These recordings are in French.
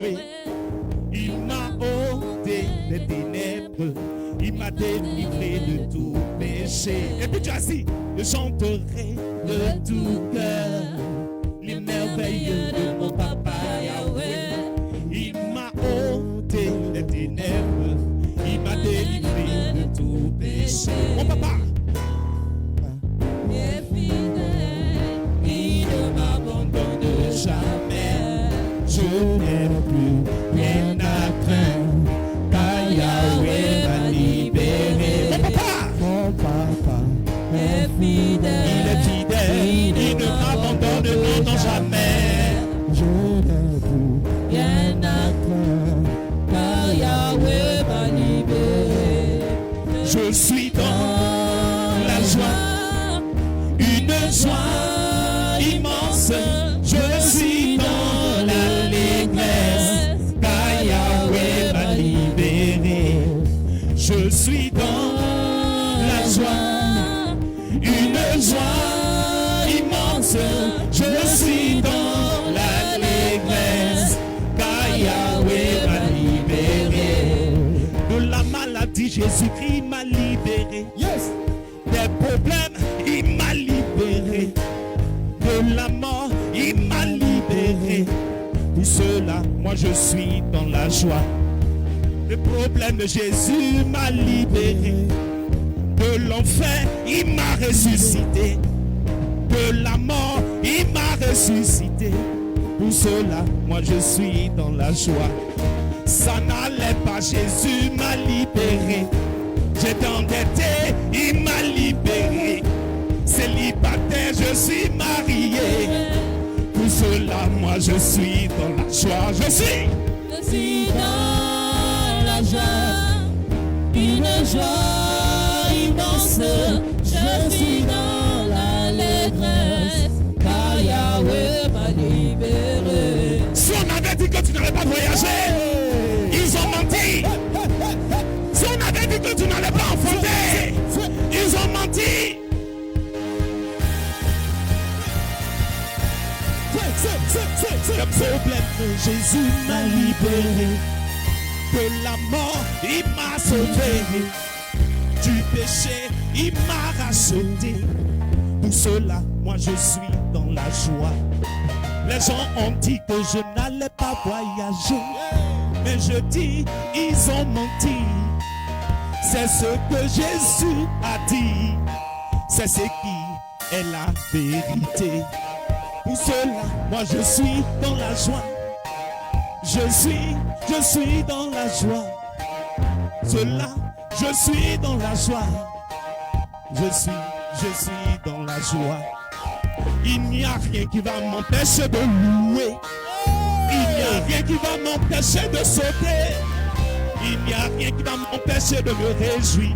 Oui. Il m'a ôté les ténèbres, il m'a délivré de tout péché. Et puis tu as dit, je chanterai de tout cœur les merveilles de mon papa Yahweh. Il m'a ôté les ténèbres, il m'a délivré de tout péché. Mon papa est fidèle, il ne m'abandonne jamais. Je n'ai plus rien à craindre, car Yahweh m'a libéré. Mon papa est fidèle, il est fidèle, il ne m'abandonne non jamais. Je n'ai plus rien à craindre, car Yahweh m'a libéré. Je suis dans la joie, une joie immense. Je suis dans l'allégresse, car Yahweh m'a libéré. Je suis dans la joie, une joie immense. Je suis dans l'allégresse, car Yahweh m'a libéré. De la maladie, Jésus-Christ m'a libéré. Yes. Des problèmes, il m'a libéré. De la mort, il m'a libéré. Pour cela, moi je suis dans la joie. Le problème de Jésus m'a libéré. De l'enfer, il m'a ressuscité. De la mort, il m'a ressuscité. Pour cela, moi je suis dans la joie. Ça n'allait pas, Jésus m'a libéré. J'étais endetté, il m'a libéré. Célibataire, je suis marié. Pour cela, moi je suis dans la joie. Je suis dans la joie, une joie immense. Je suis dans l'allégresse, car Yahweh m'a libéré. Si on avait dit que tu n'allais pas voyager, ils ont menti. Si on avait dit que tu n'allais pas enfanter, ils ont menti. Le problème que Jésus m'a libéré. De la mort, il m'a sauvé. Du péché, il m'a racheté. Pour cela, moi je suis dans la joie. Les gens ont dit que je n'allais pas voyager, mais je dis, ils ont menti. C'est ce que Jésus a dit. C'est ce qui est la vérité. Pour cela, moi je suis dans la joie. Je suis dans la joie. Cela, je suis dans la joie. Je suis dans la joie. Il n'y a rien qui va m'empêcher de louer. Il n'y a rien qui va m'empêcher de sauter. Il n'y a rien qui va m'empêcher de me réjouir.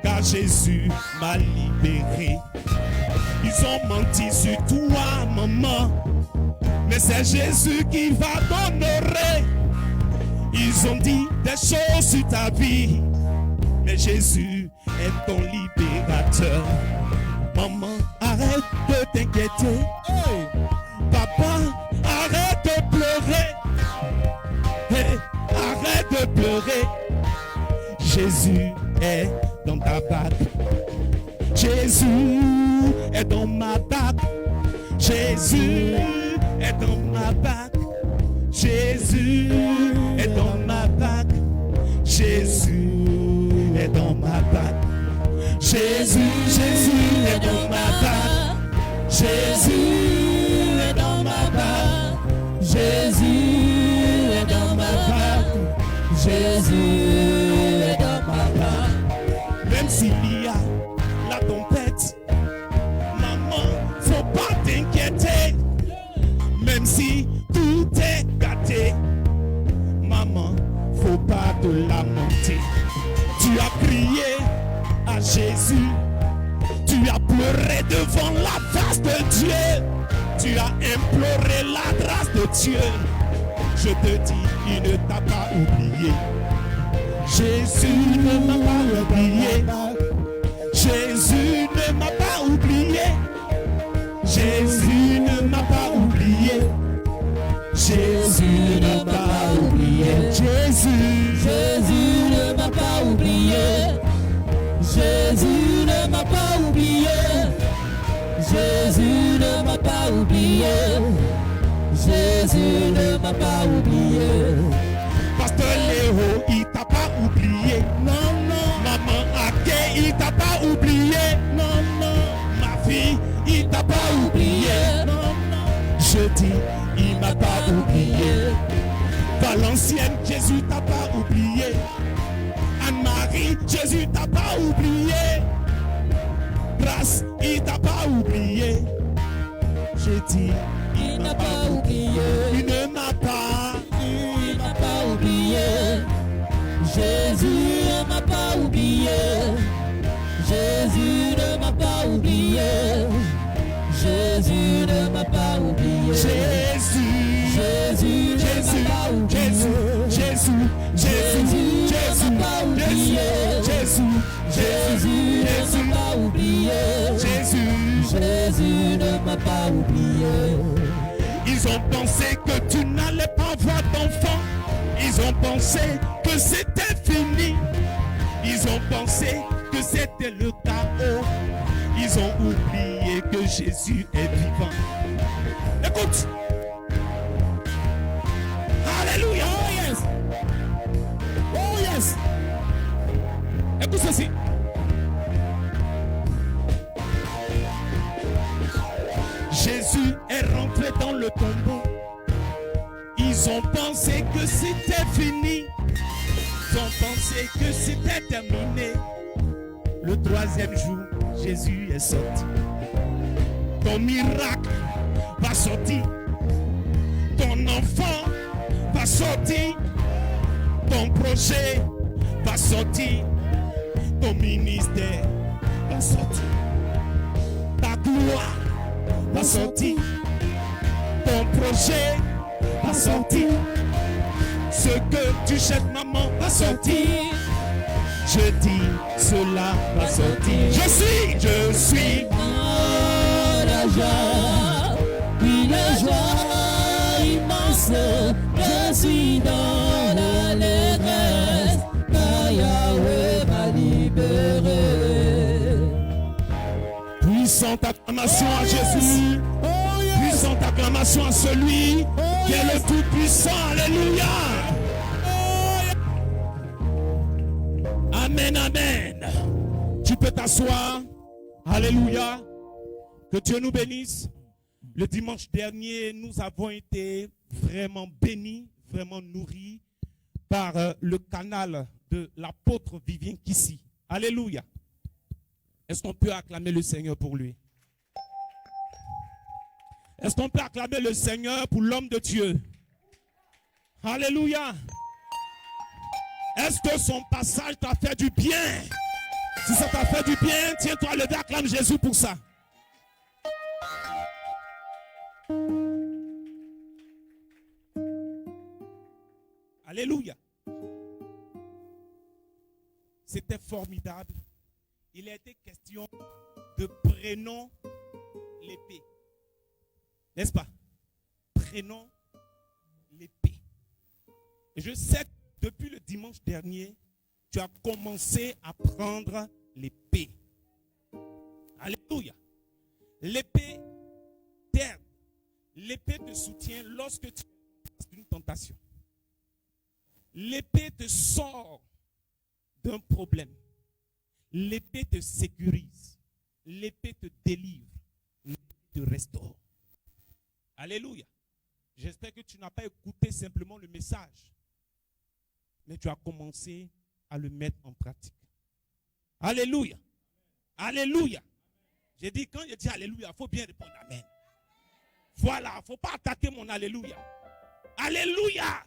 Car Jésus m'a libéré. Ils ont menti sur toi, maman, mais c'est Jésus qui va t'honorer. Ils ont dit des choses sur ta vie, mais Jésus est ton libérateur. Maman, arrête de t'inquiéter. Hey. Papa, arrête de pleurer. Hey, arrête de pleurer. Jésus est dans ta barque. Jésus est dans ma barque. Jésus est dans ma barque. Jésus est dans ma barque. Jésus est dans ma barque. Jésus est dans ma barque. Jésus est dans ma barque. Jésus est dans ma barque. Jésus est dans ma barque. Même s'il y a la tempête, maman, faut pas t'inquiéter. Même si tout est gâté, maman, faut pas te lamenter. Tu as crié à Jésus, tu as pleuré devant la face de Dieu, tu as imploré la grâce de Dieu. Je te dis, il ne t'a pas oublié. Jésus ne m'a pas oublié. Jésus ne m'a pas oublié. Jésus ne m'a pas oublié. Jésus ne m'a oublié. Jésus ne m'a pas oublié. Pasteur Léo, il t'a pas oublié. Non, non, Maman Aké, il t'a pas oublié. non, non, Ma fille, il t'a pas oublié. non, non. Je dis, il m'a pas oublié. Valenciennes, Jésus t'a pas oublié. Anne-Marie, Jésus t'a pas oublié. Grâce, il t'a pas oublié. Je dis, Il n'a pas oublié. il ne m'a pas. Il m'a pas oublié. Jésus ne m'a pas oublié. Jésus ne m'a pas oublié. Jésus ne m'a pas oublié. Jésus, Jésus Jésus, ne m'a pas oublié. Jésus, Jésus, Jésus, Jésus, Jésus, Jésus ne Jésus, m'a pas oublié. Jésus. Jésus ne m'a pas oublié. Ils ont pensé que tu n'allais pas avoir d'enfant. Ils ont pensé que c'était fini. Ils ont pensé que c'était le chaos. Ils ont oublié que Jésus est vivant. Écoute. Alléluia. Oh yes. Oh yes. Écoute ceci. Jésus est rentré dans le tombeau. Ils ont pensé que c'était fini. Ils ont pensé que c'était terminé. Le troisième jour, Jésus est sorti. Ton miracle va sortir. Ton enfant va sortir. Ton projet va sortir. Ton ministère va sortir. Ta gloire va sortir. Ton projet va sortir. Ce que tu cherches, maman, va sortir. Je dis, cela va sortir. Je suis Oh, la joie, oui, la joie immense. Je suis dans l'allégresse, car Yahweh m'a libéré. puissante acclamation à Jésus. Puissante acclamation à celui qui est le Tout-Puissant. Alléluia. Amen, amen. Tu peux t'asseoir. Alléluia. Que Dieu nous bénisse. Le dimanche dernier, nous avons été vraiment bénis, vraiment nourris par le canal de l'apôtre Vivien Kissi. Alléluia. Est-ce qu'on peut acclamer le Seigneur pour lui? Est-ce qu'on peut acclamer le Seigneur pour l'homme de Dieu? Alléluia. Est-ce que son passage t'a fait du bien? Si ça t'a fait du bien, tiens-toi levé, acclame Jésus pour ça. Alléluia. C'était formidable. Il a été question de prénom l'épée. N'est-ce pas? Prénom l'épée. Et je sais que depuis le dimanche dernier, tu as commencé à prendre l'épée. Alléluia. L'épée t'aide. L'épée te soutient lorsque tu es dans une tentation. L'épée te sort d'un problème. L'épée te sécurise. L'épée te délivre. L'épée te restaure. Alléluia. J'espère que tu n'as pas écouté simplement le message, mais tu as commencé à le mettre en pratique. Alléluia. Alléluia. J'ai dit, quand je dis alléluia, il faut bien répondre amen. Voilà, il ne faut pas attaquer mon alléluia. Alléluia.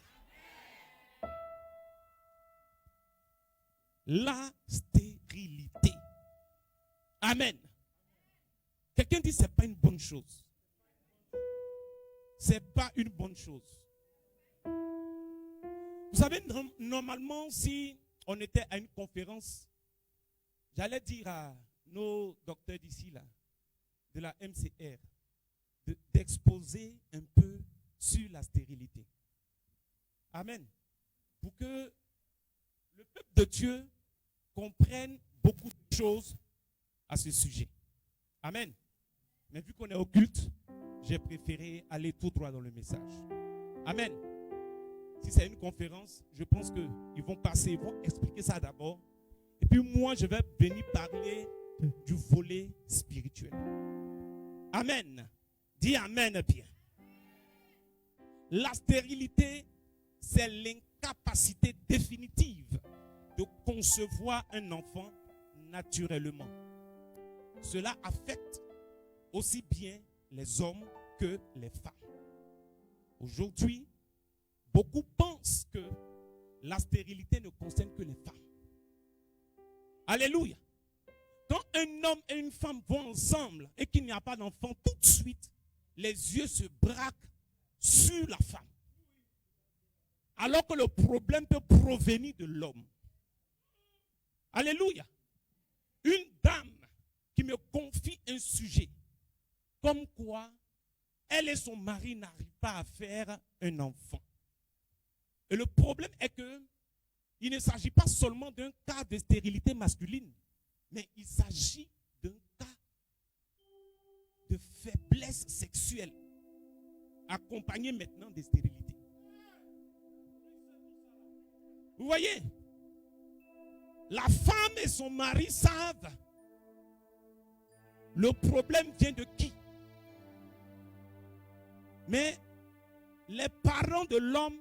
La stérilité. Amen. Quelqu'un dit, ce n'est pas une bonne chose. Ce n'est pas une bonne chose. Vous savez, normalement, si on était à une conférence, j'allais dire à nos docteurs d'ici, là, de la MCR, d'exposer un peu sur la stérilité. Amen. Pour que le peuple de Dieu comprenne beaucoup de choses à ce sujet. Amen. Mais vu qu'on est au culte, j'ai préféré aller tout droit dans le message. Amen. Si c'est une conférence, je pense qu'ils vont passer, ils vont expliquer ça d'abord. Et puis moi, je vais venir parler du volet spirituel. Amen. Dis amen bien. La stérilité, c'est l'incapacité définitive de concevoir un enfant naturellement. Cela affecte aussi bien les hommes que les femmes. Aujourd'hui, beaucoup pensent que la stérilité ne concerne que les femmes. Alléluia. Quand un homme et une femme vont ensemble et qu'il n'y a pas d'enfant, tout de suite, les yeux se braquent sur la femme. Alors que le problème peut provenir de l'homme. Alléluia. Une dame qui me confie un sujet, comme quoi elle et son mari n'arrivent pas à faire un enfant. Et le problème est que il ne s'agit pas seulement d'un cas de stérilité masculine, mais il s'agit d'un cas de faiblesse sexuelle, accompagné maintenant de stérilité. Vous voyez, la femme et son mari savent le problème vient de qui. Mais les parents de l'homme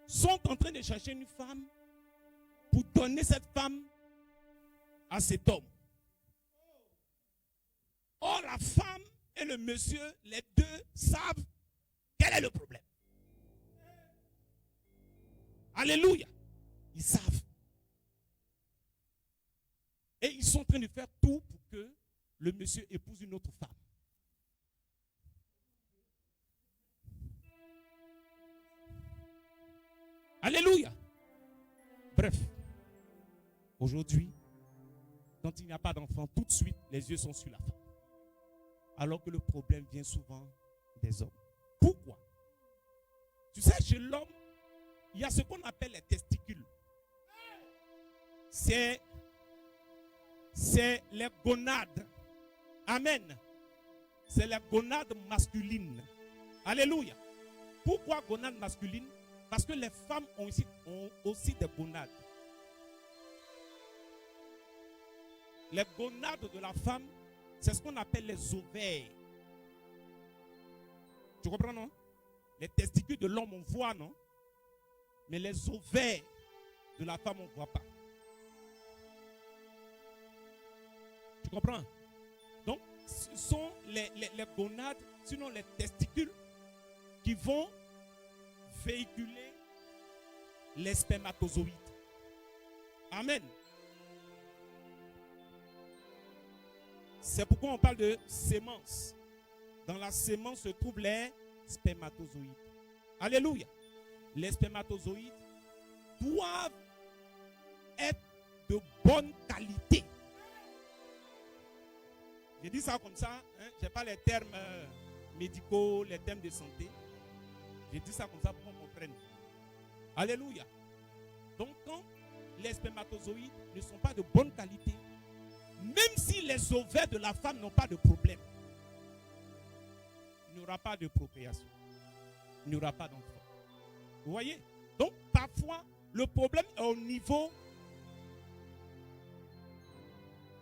sont en train de chercher une femme pour donner cette femme à cet homme. Or, la femme et le monsieur, les deux savent quel est le problème. Alléluia. Ils savent. Et ils sont en train de faire tout pour que le monsieur épouse une autre femme. Alléluia. Bref, aujourd'hui, quand il n'y a pas d'enfant, tout de suite, les yeux sont sur la femme. Alors que le problème vient souvent des hommes. Pourquoi? Tu sais, chez l'homme, il y a ce qu'on appelle les testicules. C'est les gonades. Amen. C'est les gonades masculines. Alléluia. Pourquoi gonades masculines? Parce que les femmes ont aussi des gonades. Les gonades de la femme, c'est ce qu'on appelle les ovaires. Tu comprends, non? Les testicules de l'homme, on voit, non? Mais les ovaires de la femme, on ne voit pas. Tu comprends? Donc, ce sont les gonades, sinon les testicules, qui vont véhiculer les spermatozoïdes. Amen. C'est pourquoi on parle de sémence. Dans la sémence se trouvent les spermatozoïdes. Alléluia. Les spermatozoïdes doivent être de bonne qualité. Je dis ça comme ça, hein? Je n'ai pas les termes médicaux, les termes de santé. Je dis ça comme ça pour qu'on comprenne. Alléluia. Donc quand les spermatozoïdes ne sont pas de bonne qualité, même si les ovaires de la femme n'ont pas de problème, il n'y aura pas de procréation. Il n'y aura pas d'enfant. Vous voyez? Donc parfois, le problème est au niveau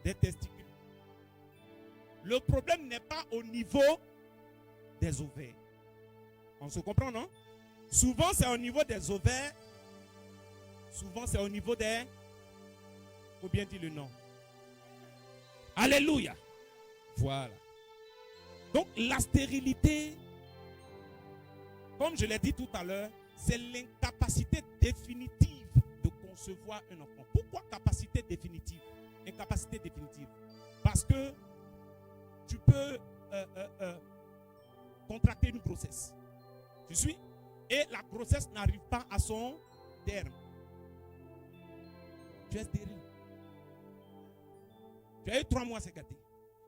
des testicules. Le problème n'est pas au niveau des ovaires. On se comprend, non? Souvent, c'est au niveau des ovaires. Souvent, c'est au niveau des... Faut bien dire le nom. Alléluia. Voilà. Donc, la stérilité, comme je l'ai dit tout à l'heure, c'est l'incapacité définitive de concevoir un enfant. Pourquoi capacité définitive? Incapacité définitive. Parce que tu peux contracter une grossesse. Tu suis? Et la grossesse n'arrive pas à son terme. Tu es stérile. Tu as eu 3 mois, c'est gâté.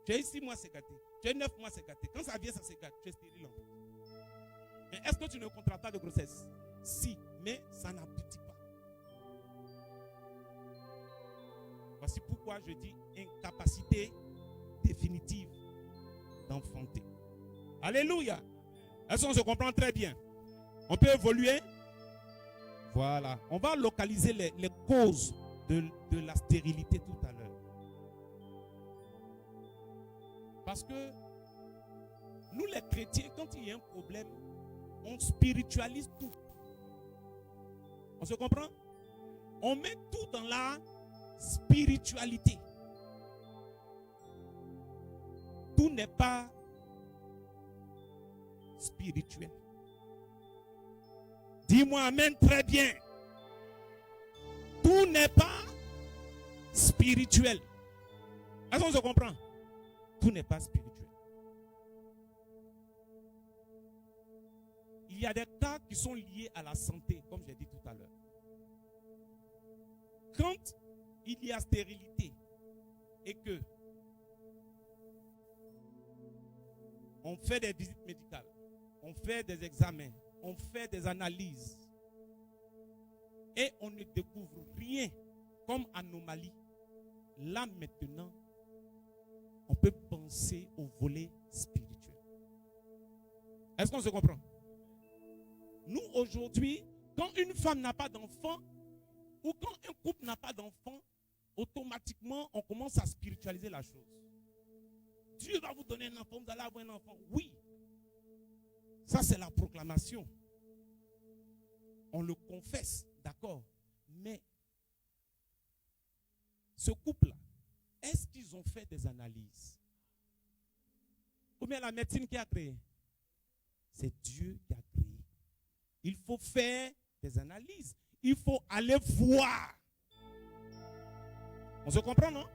Tu as eu 6 mois, c'est gâté. Tu as eu 9 mois, c'est gâté. Quand ça vient, ça se gâte. Tu es stérile en fait. Mais est-ce que tu ne contractes pas de grossesse? Si, mais ça n'aboutit pas. Voici pourquoi je dis incapacité définitive d'enfanter. Alléluia. Est-ce qu'on se comprend très bien? On peut évoluer? Voilà. On va localiser les causes de la stérilité tout à l'heure. Parce que nous les chrétiens, quand il y a un problème, on spiritualise tout. On se comprend? On met tout dans la spiritualité. Tout n'est pas spirituel. Dis-moi amen très bien. Tout n'est pas spirituel. Est-ce qu'on se comprend? Tout n'est pas spirituel. Il y a des cas qui sont liés à la santé, comme j'ai dit tout à l'heure. Quand il y a stérilité et que on fait des visites médicales, on fait des examens, on fait des analyses et on ne découvre rien comme anomalie, là maintenant, on peut penser au volet spirituel. Est-ce qu'on se comprend? Nous, aujourd'hui, quand une femme n'a pas d'enfant ou quand un couple n'a pas d'enfant, automatiquement, on commence à spiritualiser la chose. Dieu va vous donner un enfant, vous allez avoir un enfant. Oui. Ça, c'est la proclamation. On le confesse, d'accord. Mais ce couple-là, est-ce qu'ils ont fait des analyses? Ou bien la médecine qui a créé? C'est Dieu qui a créé. Il faut faire des analyses. Il faut aller voir. On se comprend, non?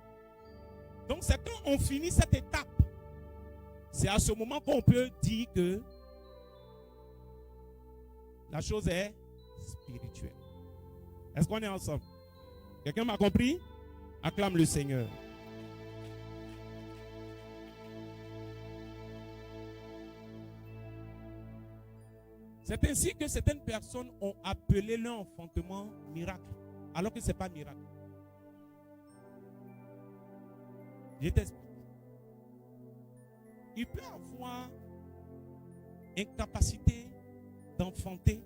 Donc c'est quand on finit cette étape, c'est à ce moment qu'on peut dire que la chose est spirituelle. Est-ce qu'on est ensemble? Quelqu'un m'a compris? Acclame le Seigneur. C'est ainsi que certaines personnes ont appelé leur enfantement miracle, alors que ce n'est pas miracle. Je t'explique. Il peut avoir incapacité d'enfanter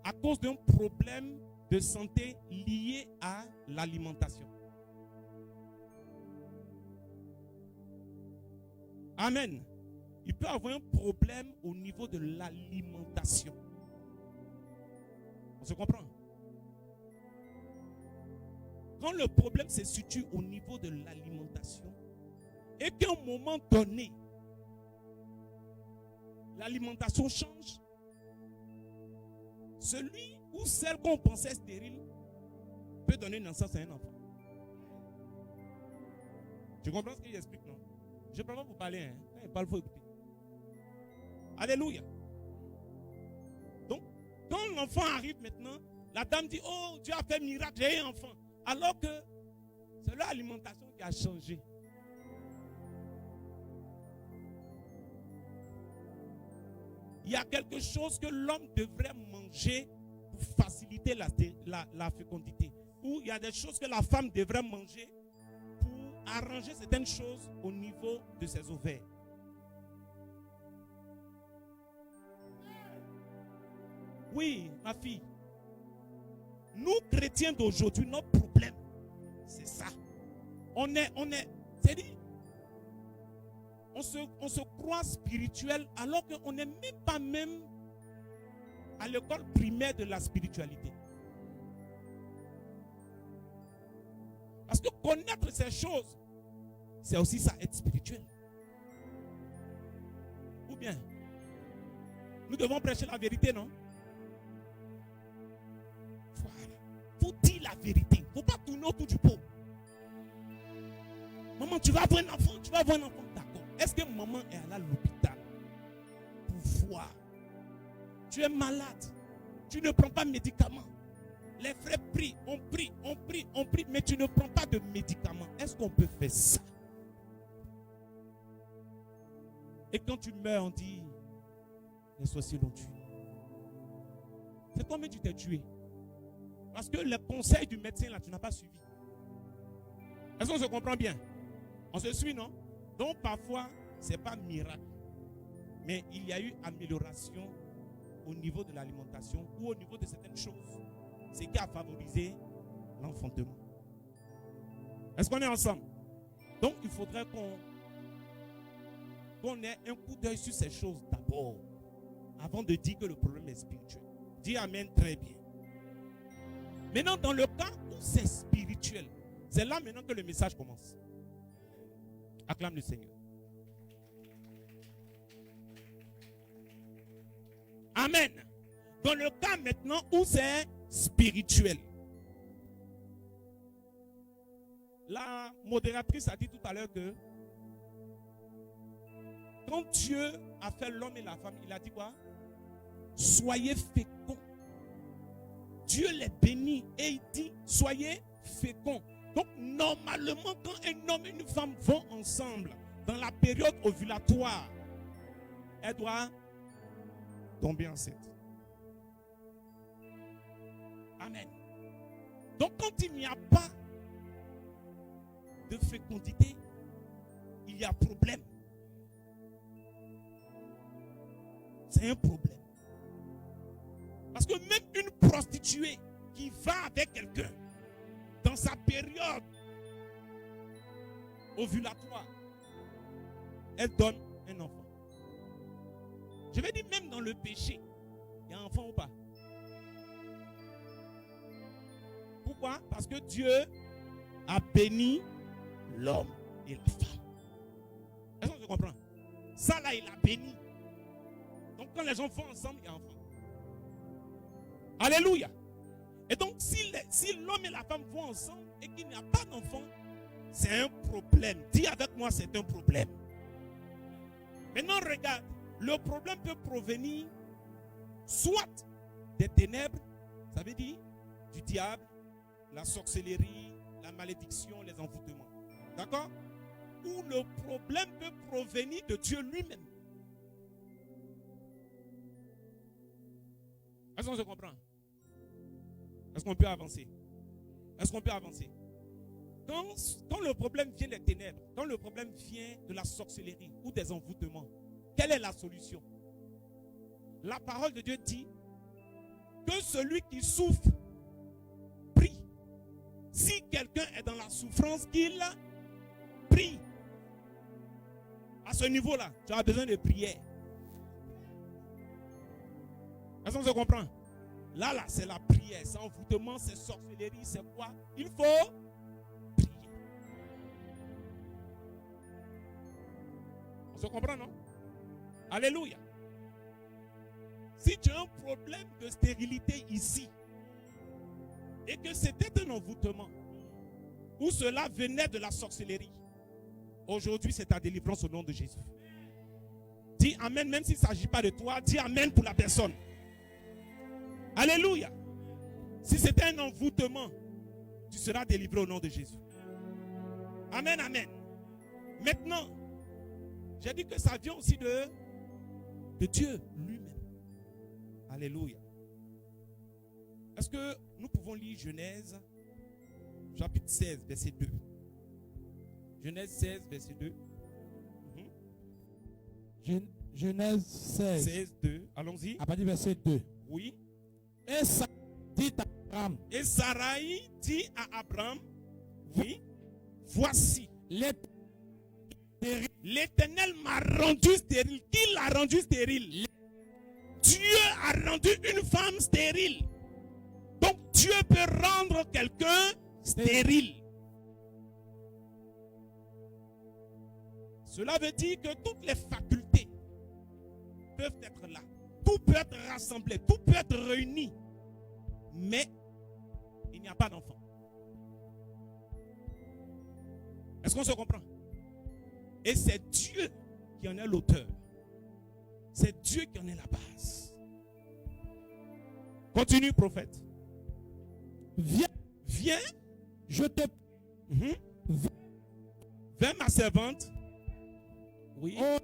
à cause d'un problème de santé lié à l'alimentation. Amen. Il peut avoir un problème au niveau de l'alimentation. On se comprend? Quand le problème se situe au niveau de l'alimentation et qu'à un moment donné, l'alimentation change, celui ou celle qu'on pensait stérile peut donner naissance à un enfant. Tu comprends ce que j'explique, non? Je ne peux pas vous parler, hein? Quand il parle, il faut écouter. Alléluia. Donc, quand l'enfant arrive maintenant, la dame dit, oh, Dieu a fait miracle, j'ai un enfant. Alors que c'est l'alimentation qui a changé. Il y a quelque chose que l'homme devrait manger pour faciliter la fécondité. Ou il y a des choses que la femme devrait manger pour arranger certaines choses au niveau de ses ovaires. Oui, ma fille. Nous, chrétiens d'aujourd'hui, notre problème, c'est ça. C'est-à-dire, on se croit spirituel alors qu'on n'est même pas même à l'école primaire de la spiritualité. Parce que connaître ces choses, c'est aussi ça, être spirituel. Ou bien, nous devons prêcher la vérité, non? Voilà. Il faut dire la vérité. Il ne faut pas tourner autour du pot. Maman, tu vas avoir un enfant, tu vas avoir un enfant. D'accord. Est-ce que maman est allée à l'hôpital pour voir? Tu es malade. Tu ne prends pas de médicaments. Les frères prient, on prie, mais tu ne prends pas de médicaments. Est-ce qu'on peut faire ça? Et quand tu meurs, on dit, les sorciers l'ont tué. C'est toi-même tu t'es tué. Parce que les conseils du médecin, là, tu n'as pas suivi. Est-ce qu'on se comprend bien? On se suit, non? Donc, parfois, ce n'est pas miracle. Mais il y a eu amélioration au niveau de l'alimentation ou au niveau de certaines choses. Ce qui a favorisé l'enfantement. Est-ce qu'on est ensemble? Donc il faudrait qu'on ait un coup d'œil sur ces choses d'abord, avant de dire que le problème est spirituel. Dis amen très bien. Maintenant, dans le cas où c'est spirituel, c'est là maintenant que le message commence. Acclame le Seigneur. Amen. Dans le cas maintenant où c'est spirituel. La modératrice a dit tout à l'heure que quand Dieu a fait l'homme et la femme, il a dit quoi? Soyez féconds. Dieu les bénit et il dit soyez féconds. Donc normalement quand un homme et une femme vont ensemble dans la période ovulatoire, elle doit tomber enceinte. Amen. Donc quand il n'y a pas de fécondité, il y a problème. C'est un problème. Parce que même une prostituée qui va avec quelqu'un dans sa période ovulatoire, elle donne un enfant. Je vais dire même dans le péché, il y a un enfant ou pas? Pourquoi? Parce que Dieu a béni l'homme et la femme. Est-ce que je comprends? Ça là, il a béni. Donc quand les gens vont ensemble, il y a un enfant. Alléluia. Et donc si l'homme et la femme vont ensemble et qu'il n'y a pas d'enfant, c'est un problème. Dis avec moi, c'est un problème. Maintenant regarde, le problème peut provenir soit des ténèbres, ça veut dire du diable, la sorcellerie, la malédiction, les envoûtements. D'accord? Ou le problème peut provenir de Dieu lui-même. Est-ce qu'on se comprend? Est-ce qu'on peut avancer? Est-ce qu'on peut avancer? Quand le problème vient des ténèbres, quand le problème vient de la sorcellerie ou des envoûtements, quelle est la solution? La parole de Dieu dit que celui qui souffre prie. Si quelqu'un est dans la souffrance, qu'il prie. À ce niveau-là, tu as besoin de prière. Est-ce qu'on se comprend? Là, c'est la prière, c'est envoûtement, c'est sorcellerie, c'est quoi? Il faut prier. On se comprend, non? Alléluia. Si tu as un problème de stérilité ici, et que c'était un envoûtement, ou cela venait de la sorcellerie, aujourd'hui c'est ta délivrance au nom de Jésus. Dis amen, même s'il ne s'agit pas de toi, dis amen pour la personne. Alléluia. Si c'était un envoûtement, tu seras délivré au nom de Jésus. Amen, amen. Maintenant, j'ai dit que ça vient aussi de Dieu lui-même. Alléluia. Est-ce que nous pouvons lire Genèse chapitre 16, verset 2? Genèse 16, verset 2. Genèse 16, 2. Allons-y. à partir du verset 2. Oui. Et Sarai dit à Abraham. Et Sarai dit à Abraham, oui, voici, l'Éternel m'a rendu stérile. Qui l'a rendu stérile? Dieu a rendu une femme stérile. Donc Dieu peut rendre quelqu'un stérile. Cela veut dire que toutes les facultés peuvent être là. Tout peut être rassemblé, tout peut être réuni. Mais il n'y a pas d'enfant. Est-ce qu'on se comprend? Et c'est Dieu qui en est l'auteur. C'est Dieu qui en est la base. Continue, prophète. Viens, Je te vers ma servante. Oui. oh,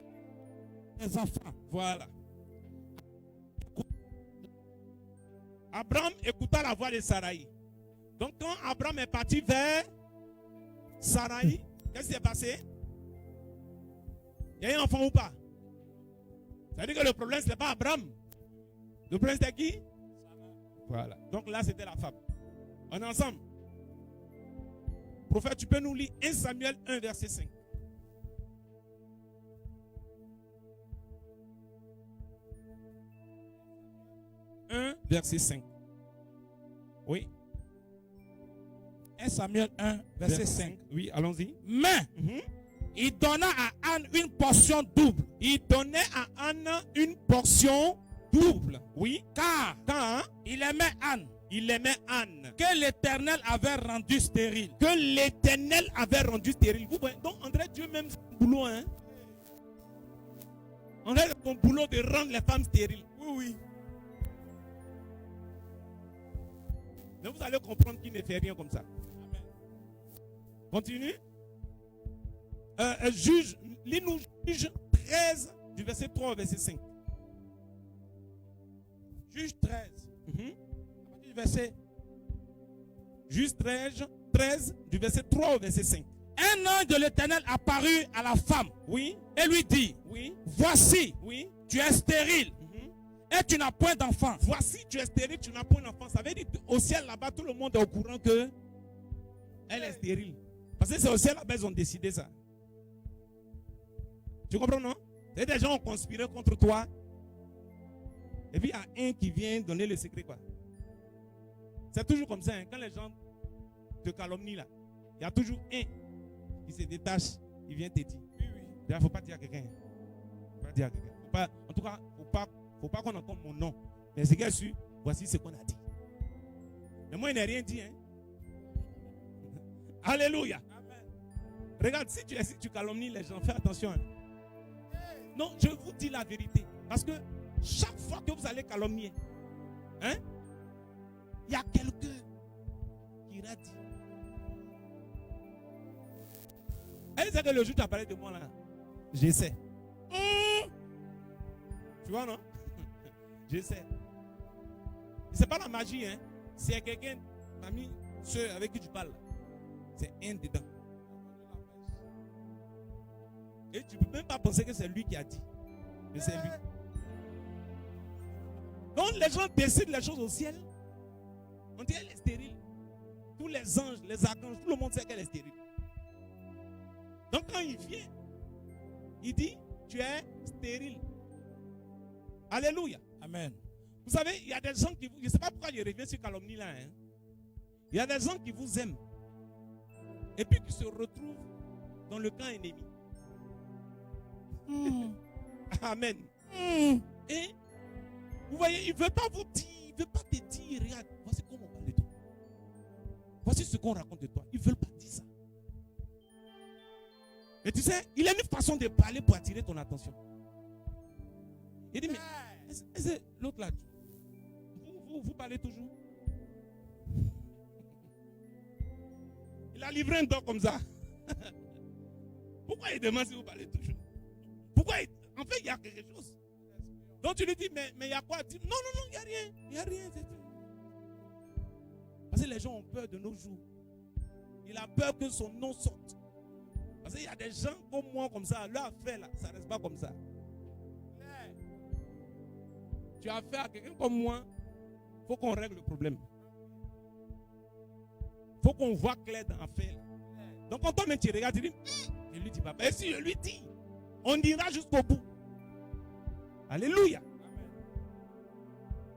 les enfants. Voilà. Abraham écouta la voix de Sarai. Donc quand Abraham est parti vers Sarai, qu'est-ce qui s'est passé? Il y a un enfant ou pas? Ça veut dire que le problème, ce n'est pas Abraham. Le problème, c'était qui? Voilà. Donc là, c'était la femme. On est ensemble. Prophète, tu peux nous lire 1 Samuel 1, verset 5. 1, verset 5. Oui. 1 Samuel 1, verset 5. Oui, allons-y. Mais il donna à Anne une portion double. Il donnait à Anne une portion double. Oui. Car il aimait Anne. Il aimait Anne. Que l'Éternel avait rendu stérile. Que l'Éternel avait rendu stérile. Vous voyez, donc André, Dieu même son boulot. Hein? André, ton boulot de rendre les femmes stériles. Oui, oui. Mais vous allez comprendre qu'il ne fait rien comme ça. Amen. Continue. Lis-nous Juge 13 du verset 3 au verset 5. Juge 13. Verset. Juge 13 du verset 3 au verset 5. Un ange de l'Éternel apparut à la femme. Oui. Et lui dit. Oui. Voici. Oui. Tu es stérile. Et tu n'as point d'enfant. Voici, tu es stérile, tu n'as point d'enfant. Ça veut dire qu'au ciel là-bas, tout le monde est au courant que elle est stérile. Parce que c'est au ciel là-bas, ils ont décidé ça. Tu comprends, non? C'est des gens ont conspiré contre toi. Et puis il y a un qui vient donner le secret, quoi. C'est toujours comme ça, hein. Quand les gens te calomnient là, il y a toujours un qui se détache, il vient te dire. Oui, oui. Il ne faut pas dire à quelqu'un. Faut pas dire à quelqu'un. En tout cas, faut pas qu'on entende mon nom. Mais c'est qu'elle suit, voici ce qu'on a dit. Mais moi, il n'a rien dit. Hein. Alléluia. Amen. Regarde, si tu calomnies les gens, fais attention. Hein. Non, je vous dis la vérité. Parce que chaque fois que vous allez calomnier, hein, il y a quelqu'un qui ira dire. Elle sait que le jour où tu as parlé de moi là, je sais. Tu vois, non? Je sais. C'est pas la magie, hein. C'est quelqu'un, ami, ceux avec qui tu parles, c'est un dedans. Et tu ne peux même pas penser que c'est lui qui a dit. Mais c'est lui. Donc les gens décident les choses au ciel. On dit qu'elle est stérile. Tous les anges, les archanges, tout le monde sait qu'elle est stérile. Donc quand il vient, il dit, tu es stérile. Alléluia. Amen. Vous savez, il y a des gens qui vous... Je ne sais pas pourquoi je reviens sur calomnie là. Hein. Il y a des gens qui vous aiment. Et puis qui se retrouvent dans le camp ennemi. Amen. Et vous voyez, il ne veut pas vous dire, il ne veut pas te dire, regarde, voici comment on parle de toi. Voici ce qu'on raconte de toi. Ils ne veulent pas dire ça. Mais tu sais, il a une façon de parler pour attirer ton attention. Il dit, mais est-ce l'autre là, vous parlez toujours? Il a livré un dos comme ça. Pourquoi il demande si vous parlez toujours? Pourquoi en fait, il y a quelque chose. Donc tu lui dis, mais il y a quoi? Non, il n'y a rien. Il n'y a rien. Parce que les gens ont peur de nos jours. Il a peur que son nom sorte. Parce qu'il y a des gens comme moi, comme ça, leur affaire là, ça ne reste pas comme ça. Tu as affaire à quelqu'un comme moi, il faut qu'on règle le problème. Il faut qu'on voit clair dans l'affaire. Donc quand toi-même tu regardes, tu dis, je lui dis pas. Et si je lui dis, on ira jusqu'au bout. Alléluia. Amen.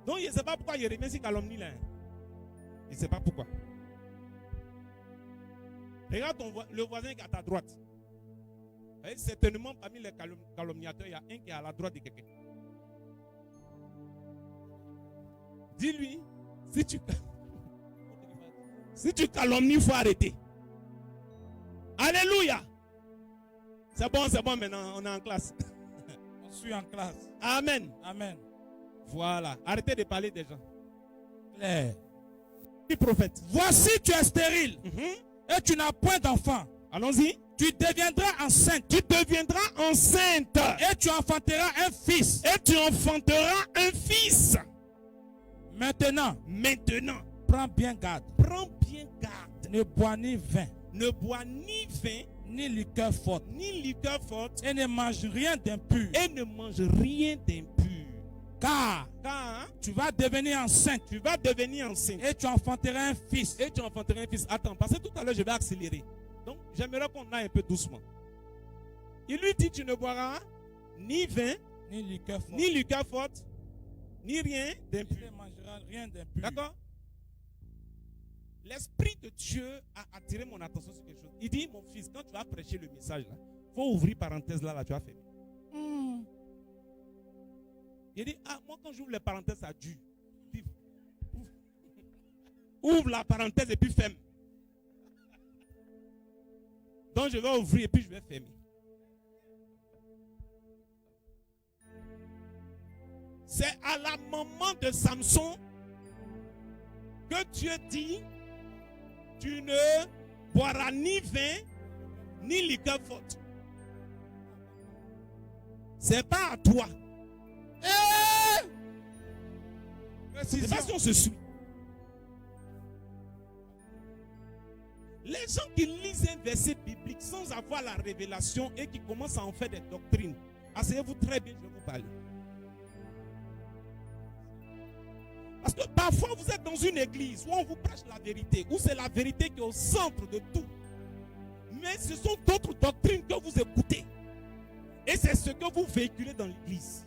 Donc je ne sais pas pourquoi il revient sur calomnie là. Je ne sais pas pourquoi. Regarde le voisin qui est à ta droite. Et certainement parmi les calomniateurs, il y a un qui est à la droite de quelqu'un. Dis-lui, si tu calomnies, il faut arrêter. Alléluia. C'est bon maintenant, on est en classe. On suit en classe. Amen. Amen. Voilà, arrêtez de parler des gens. Claire. Dis prophète. Voici tu es stérile. Et tu n'as point d'enfant. Allons-y. Tu deviendras enceinte. Tu deviendras enceinte. Et tu enfanteras un fils. Et tu enfanteras un fils. Maintenant, prends bien garde. Prends bien garde. Ne bois ni vin. Ne bois ni vin. ni liqueur forte, ni liqueur forte, et ne mange rien d'impur. et ne mange rien d'impur. Car Car tu vas devenir enceinte tu vas devenir enceinte et tu enfanteras un fils. et tu enfanteras un fils. Attends, parce que tout à l'heure, je vais accélérer. Donc, j'aimerais qu'on aille un peu doucement. Il lui dit, tu ne boiras ni vin, Ni liqueur forte. ni liqueur forte, ni rien Tu d'impur. ne mangeras rien d'impur. D'accord? L'Esprit de Dieu a attiré mon attention sur quelque chose. Il dit, mon fils, quand tu vas prêcher le message, là, faut ouvrir parenthèse là, tu vas fermer. Il dit, ah, moi quand j'ouvre les parenthèses, ça dure. Puis, ouvre la parenthèse et puis ferme. Donc je vais ouvrir et puis je vais fermer. C'est à la maman de Samson que Dieu dit, tu ne boiras ni vin, ni liqueur forte. C'est pas à toi. C'est pas si on se suit. Les gens qui lisent un verset biblique sans avoir la révélation et qui commencent à en faire des doctrines, asseyez-vous très bien, je vais vous parler. Parce que parfois vous êtes dans une église où on vous prêche la vérité, où c'est la vérité qui est au centre de tout. Mais ce sont d'autres doctrines que vous écoutez. Et c'est ce que vous véhiculez dans l'église.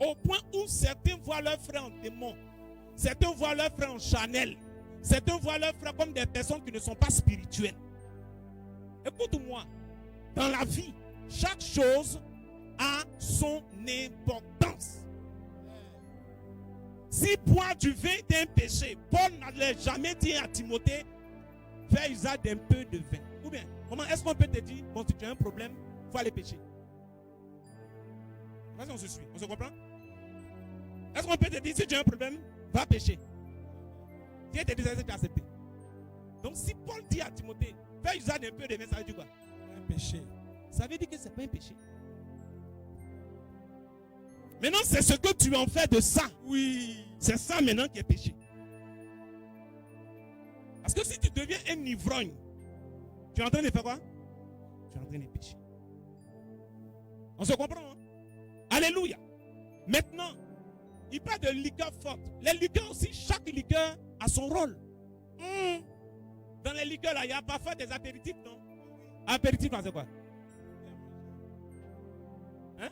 Au point où certains voient leurs frères en démon, certains voient leurs frères en Chanel, certains voient leurs frères comme des personnes qui ne sont pas spirituelles. Écoute-moi, dans la vie, chaque chose a son importance. Si boire du vin est un péché, Paul n'allait jamais dire à Timothée, fais usage d'un peu de vin. Ou bien, comment est-ce qu'on peut te dire, bon, si tu as un problème, il faut aller pécher. Vas-y, on se suit, on se comprend? Est-ce qu'on peut te dire, si tu as un problème, va pécher? Si elle te dit ça, c'est accepté. Donc si Paul dit à Timothée, fais usage d'un peu de vin, ça veut dire quoi? Un péché. Ça veut dire que ce n'est pas un péché. Maintenant, c'est ce que tu en fais de ça. Oui. C'est ça maintenant qui est péché. Parce que si tu deviens un ivrogne, tu es en train de faire quoi? Tu es en train de pécher. On se comprend, hein? Alléluia. Maintenant, il parle de liqueur forte. Les liqueurs aussi, chaque liqueur a son rôle. Dans les liqueurs, là, il y a parfois des apéritifs, non? Apéritifs, c'est quoi? Hein?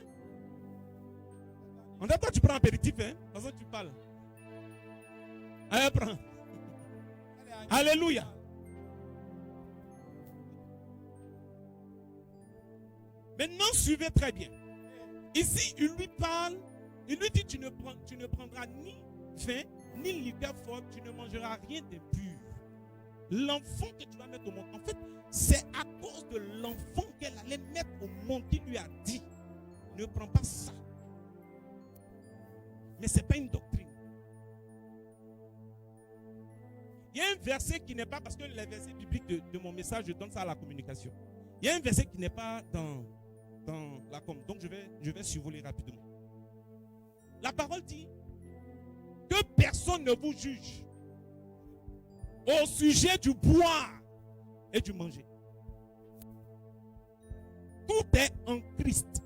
On dit quoi tu prends apéritif, hein? Parce que tu parles. Allez, prends. Alléluia. Maintenant, suivez très bien. Ici, il lui parle, il lui dit, tu ne prendras ni vin, ni liqueur forte, tu ne mangeras rien d'impur. L'enfant que tu vas mettre au monde, en fait, c'est à cause de l'enfant qu'elle allait mettre au monde qui lui a dit, ne prends pas ça. Mais ce n'est pas une doctrine. Il y a un verset qui n'est pas, parce que les versets bibliques de mon message, je donne ça à la communication. Il y a un verset qui n'est pas dans la com. Donc je vais survoler rapidement. La parole dit que personne ne vous juge au sujet du boire et du manger. Tout est en Christ.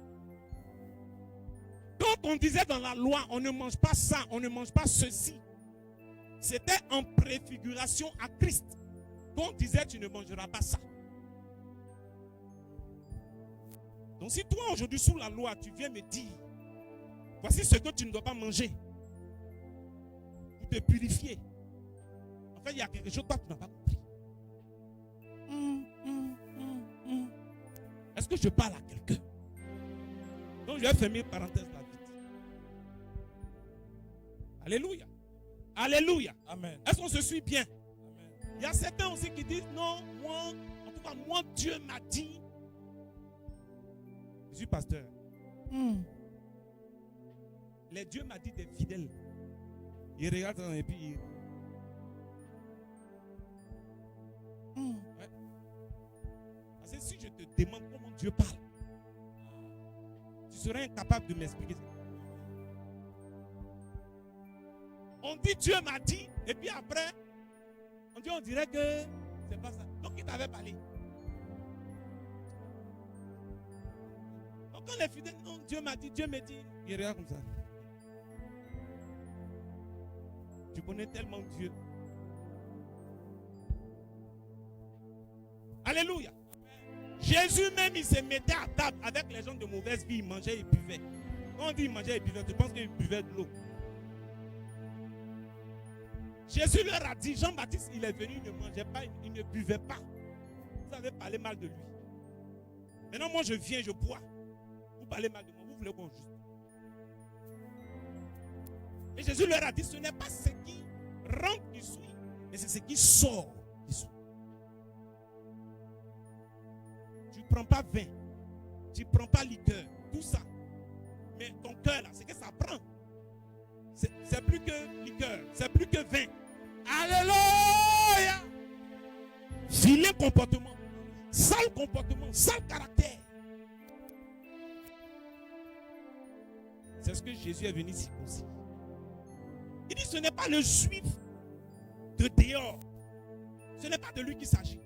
Quand on disait dans la loi, on ne mange pas ça, on ne mange pas ceci, c'était en préfiguration à Christ. Quand on disait, tu ne mangeras pas ça. Donc si toi aujourd'hui sous la loi, tu viens me dire, voici ce que tu ne dois pas manger, pour te purifier. En fait, il y a quelque chose que toi tu n'as pas compris. Est-ce que je parle à quelqu'un? Donc je vais fermer parenthèse là vite. Alléluia. Alléluia. Amen. Est-ce qu'on se suit bien? Amen. Il y a certains aussi qui disent non, moi, en tout cas, moi, Dieu m'a dit. Je suis pasteur. Les dieux m'a dit des fidèles. Il regarde et puis il... Ouais. Parce que si je te demande comment Dieu parle, tu serais incapable de m'expliquer ça. On dit Dieu m'a dit, et puis après, on dirait que C'est pas ça. Donc il t'avait parlé. Donc quand les fidèles, non, Dieu m'a dit, il regarde comme ça. Tu connais tellement Dieu. Alléluia. Jésus même, il se mettait à table avec les gens de mauvaise vie. Il mangeait et buvait. Quand on dit il mangeait et buvait, tu penses qu'il buvait de l'eau. Jésus leur a dit, Jean-Baptiste, il est venu, il ne mangeait pas, il ne buvait pas. Vous avez parlé mal de lui. Maintenant, moi, je viens, je bois. Vous parlez mal de moi, vous voulez qu'on juste. Et Jésus leur a dit, ce n'est pas ce qui rentre qui suit, mais c'est ce qui sort qui suit. Tu ne prends pas vin, tu ne prends pas liqueur, tout ça. Mais ton cœur, là, c'est que ça prend. C'est plus que liqueur, c'est plus que vin. Alléluia! Vilain comportement, sale caractère. C'est ce que Jésus est venu circoncire. Il dit ce n'est pas le juif de dehors. Ce n'est pas de lui qu'il s'agit.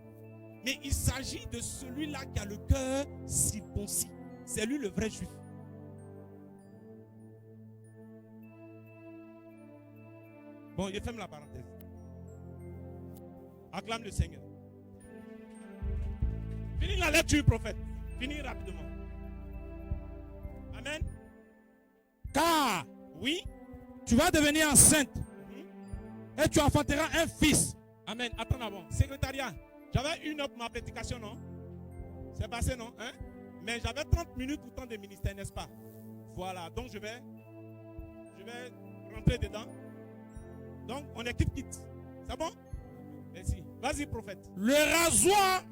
Mais il s'agit de celui-là qui a le cœur circoncis. C'est lui le vrai juif. Bon, je ferme la parenthèse. Acclame le Seigneur. Finis la lecture, prophète. Finis rapidement. Amen. Car, oui, tu vas devenir enceinte et tu enfanteras un fils. Amen. Attends d'abord. Secrétariat, j'avais une autre ma prédication, non? C'est passé, non? Hein? Mais j'avais 30 minutes pour temps de ministère, n'est-ce pas? Voilà. Donc je vais rentrer dedans. Donc on est quitte. C'est bon? Merci. Vas-y, prophète. Le rasoir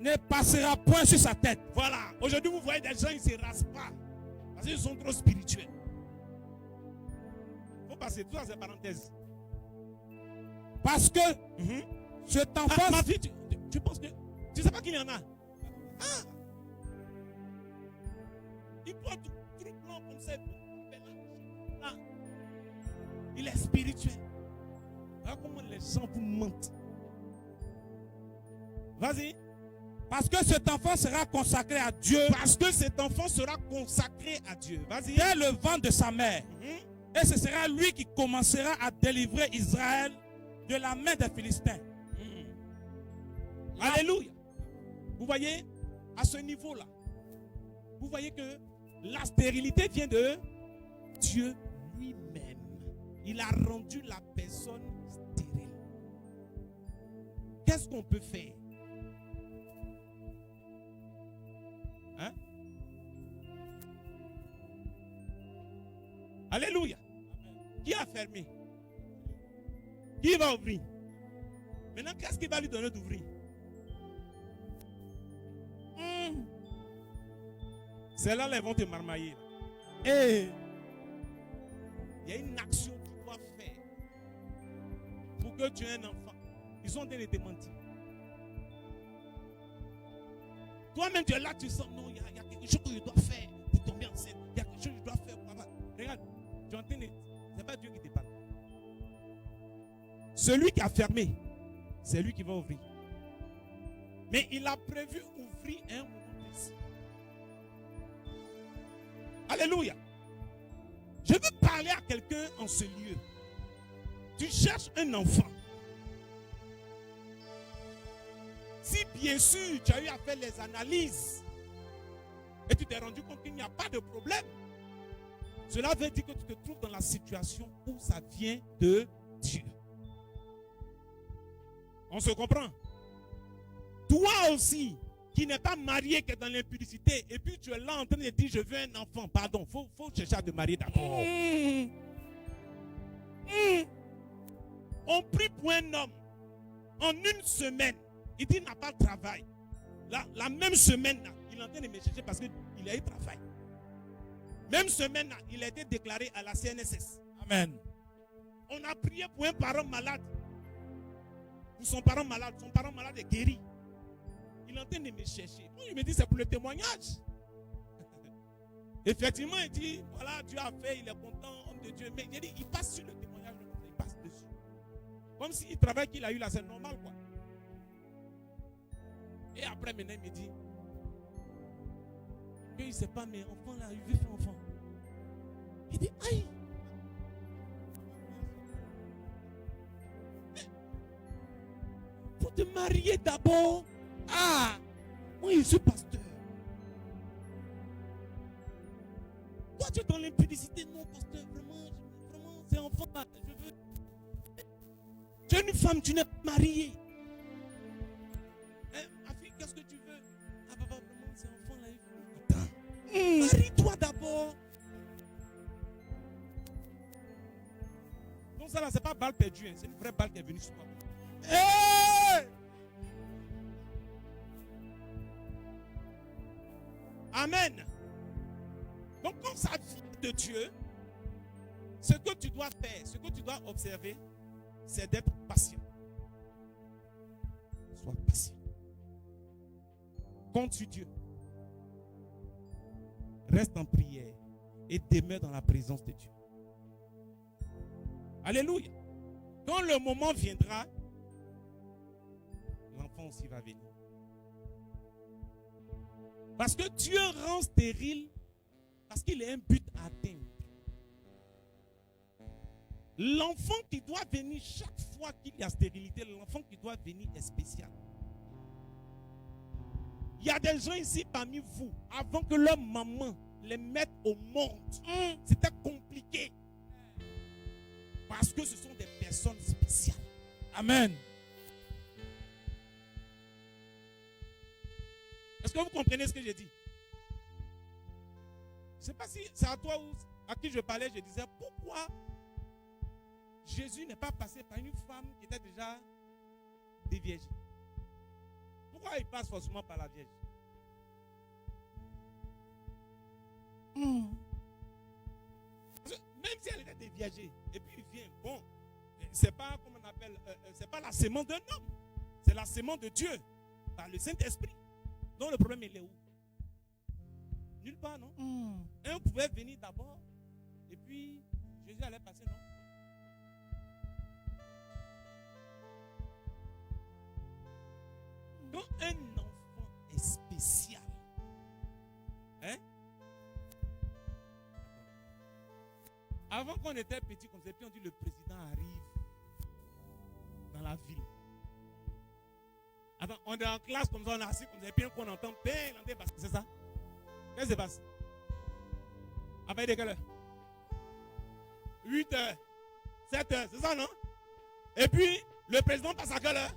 ne passera point sur sa tête. Voilà. Aujourd'hui, vous voyez des gens, ils ne se rasent pas. Parce qu'ils sont trop spirituels. Il faut passer. Tout ça, c'est parenthèse. Parce que cet enfant... ma fille, tu penses que... Tu ne sais pas qu'il y en a? Ah! Il prend tout blanc comme ça. Ah. Il est spirituel. Regarde comment les gens vous mentent. Vas-y. Parce que cet enfant sera consacré à Dieu. Parce que cet enfant sera consacré à Dieu. Vas-y. Dès le ventre de sa mère. Et ce sera lui qui commencera à délivrer Israël de la main des Philistins. Alléluia. Vous voyez, à ce niveau-là, vous voyez que la stérilité vient de Dieu lui-même. Il a rendu la personne stérile. Qu'est-ce qu'on peut faire? Hein? Alléluia. Qui a fermé? Qui va ouvrir? Maintenant, qu'est-ce qui va lui donner d'ouvrir? C'est là qu'ils vont te marmailler. Et il y a une action que tu dois faire pour que tu aies un enfant. Ils sont en train de te mentir. Toi-même, tu es là, tu sens, non, il y a quelque chose que je dois faire pour tomber enceinte. Il y a quelque chose que je dois faire pour avoir. Regarde, tu entends, ce n'est pas Dieu qui te parle. Celui qui a fermé, c'est lui qui va ouvrir. Mais il a prévu ouvrir un moment précis. Alléluia. Je veux parler à quelqu'un en ce lieu. Tu cherches un enfant. Si bien sûr tu as eu à faire les analyses et tu t'es rendu compte qu'il n'y a pas de problème, cela veut dire que tu te trouves dans la situation où ça vient de Dieu. On se comprend? Toi aussi, qui n'est pas marié, qui est dans l'impudicité, et puis tu es là en train de dire je veux un enfant, pardon, faut chercher à te marier d'abord. On prie pour un homme en une semaine. Il dit qu'il n'a pas de travail. La même semaine, il est en train de me chercher parce qu'il a eu travail. Même semaine, il a été déclaré à la CNSS. Amen. On a prié pour un parent malade. Pour son parent malade. Son parent malade est guéri. Il est en train de me chercher. Moi, il me dit c'est pour le témoignage. Effectivement, il dit voilà, Dieu a fait, il est content, homme de Dieu. Mais il dit, il passe sur le témoignage, il passe dessus. Comme s'il travaille qu'il a eu là, c'est normal quoi. après, maintenant, il me dit qu'il ne sait pas, mais enfant là, il veut faire enfant. Il dit, aïe. Faut te marier d'abord. Ah, moi, je suis pasteur. Toi, tu es dans l'impudicité. Non, pasteur, vraiment, c'est enfant là. Je veux. Tu es une femme, tu n'es pas mariée. Ma fille, qu'est-ce que tu veux? Ah, papa, vraiment, c'est enfant là. Attends. Marie-toi d'abord. Donc, ça là, c'est pas balle perdue. Hein. C'est une vraie balle qui est venue sur toi. Hey! Amen. Donc, quand ça vient de Dieu, ce que tu dois faire, ce que tu dois observer, c'est d'être patient. Sois patient. Compte sur Dieu. Reste en prière et demeure dans la présence de Dieu. Alléluia. Quand le moment viendra, l'enfant aussi va venir. Parce que Dieu rend stérile parce qu'il a un but à atteindre. L'enfant qui doit venir chaque fois qu'il y a stérilité, l'enfant qui doit venir est spécial. Il y a des gens ici parmi vous, avant que leur maman les mette au monde, c'était compliqué. Parce que ce sont des personnes spéciales. Amen. Est-ce que vous comprenez ce que j'ai dit? Je ne sais pas si c'est à toi ou à qui je parlais, je disais pourquoi Jésus n'est pas passé par une femme qui était déjà déviergée. Pourquoi il passe forcément par la Vierge? Parce que même si elle était déviergée, et puis il vient, bon, c'est pas, comment on appelle, c'est pas la sémence d'un homme, c'est la sémence de Dieu, par le Saint-Esprit. Donc le problème, il est où? Nulle part, non? Un pouvait venir d'abord, et puis Jésus allait passer, non? Quand un enfant est spécial, hein? Avant qu'on était petit comme ça, puis on dit le président arrive dans la ville. Attends, on est en classe comme ça, on est assis comme ça, et puis qu'on entend ben, c'est ça? Qu'est-ce qui se passe? À partir de quelle heure? 8 heures, 7 heures, c'est ça, non? Et puis, le président passe à quelle heure?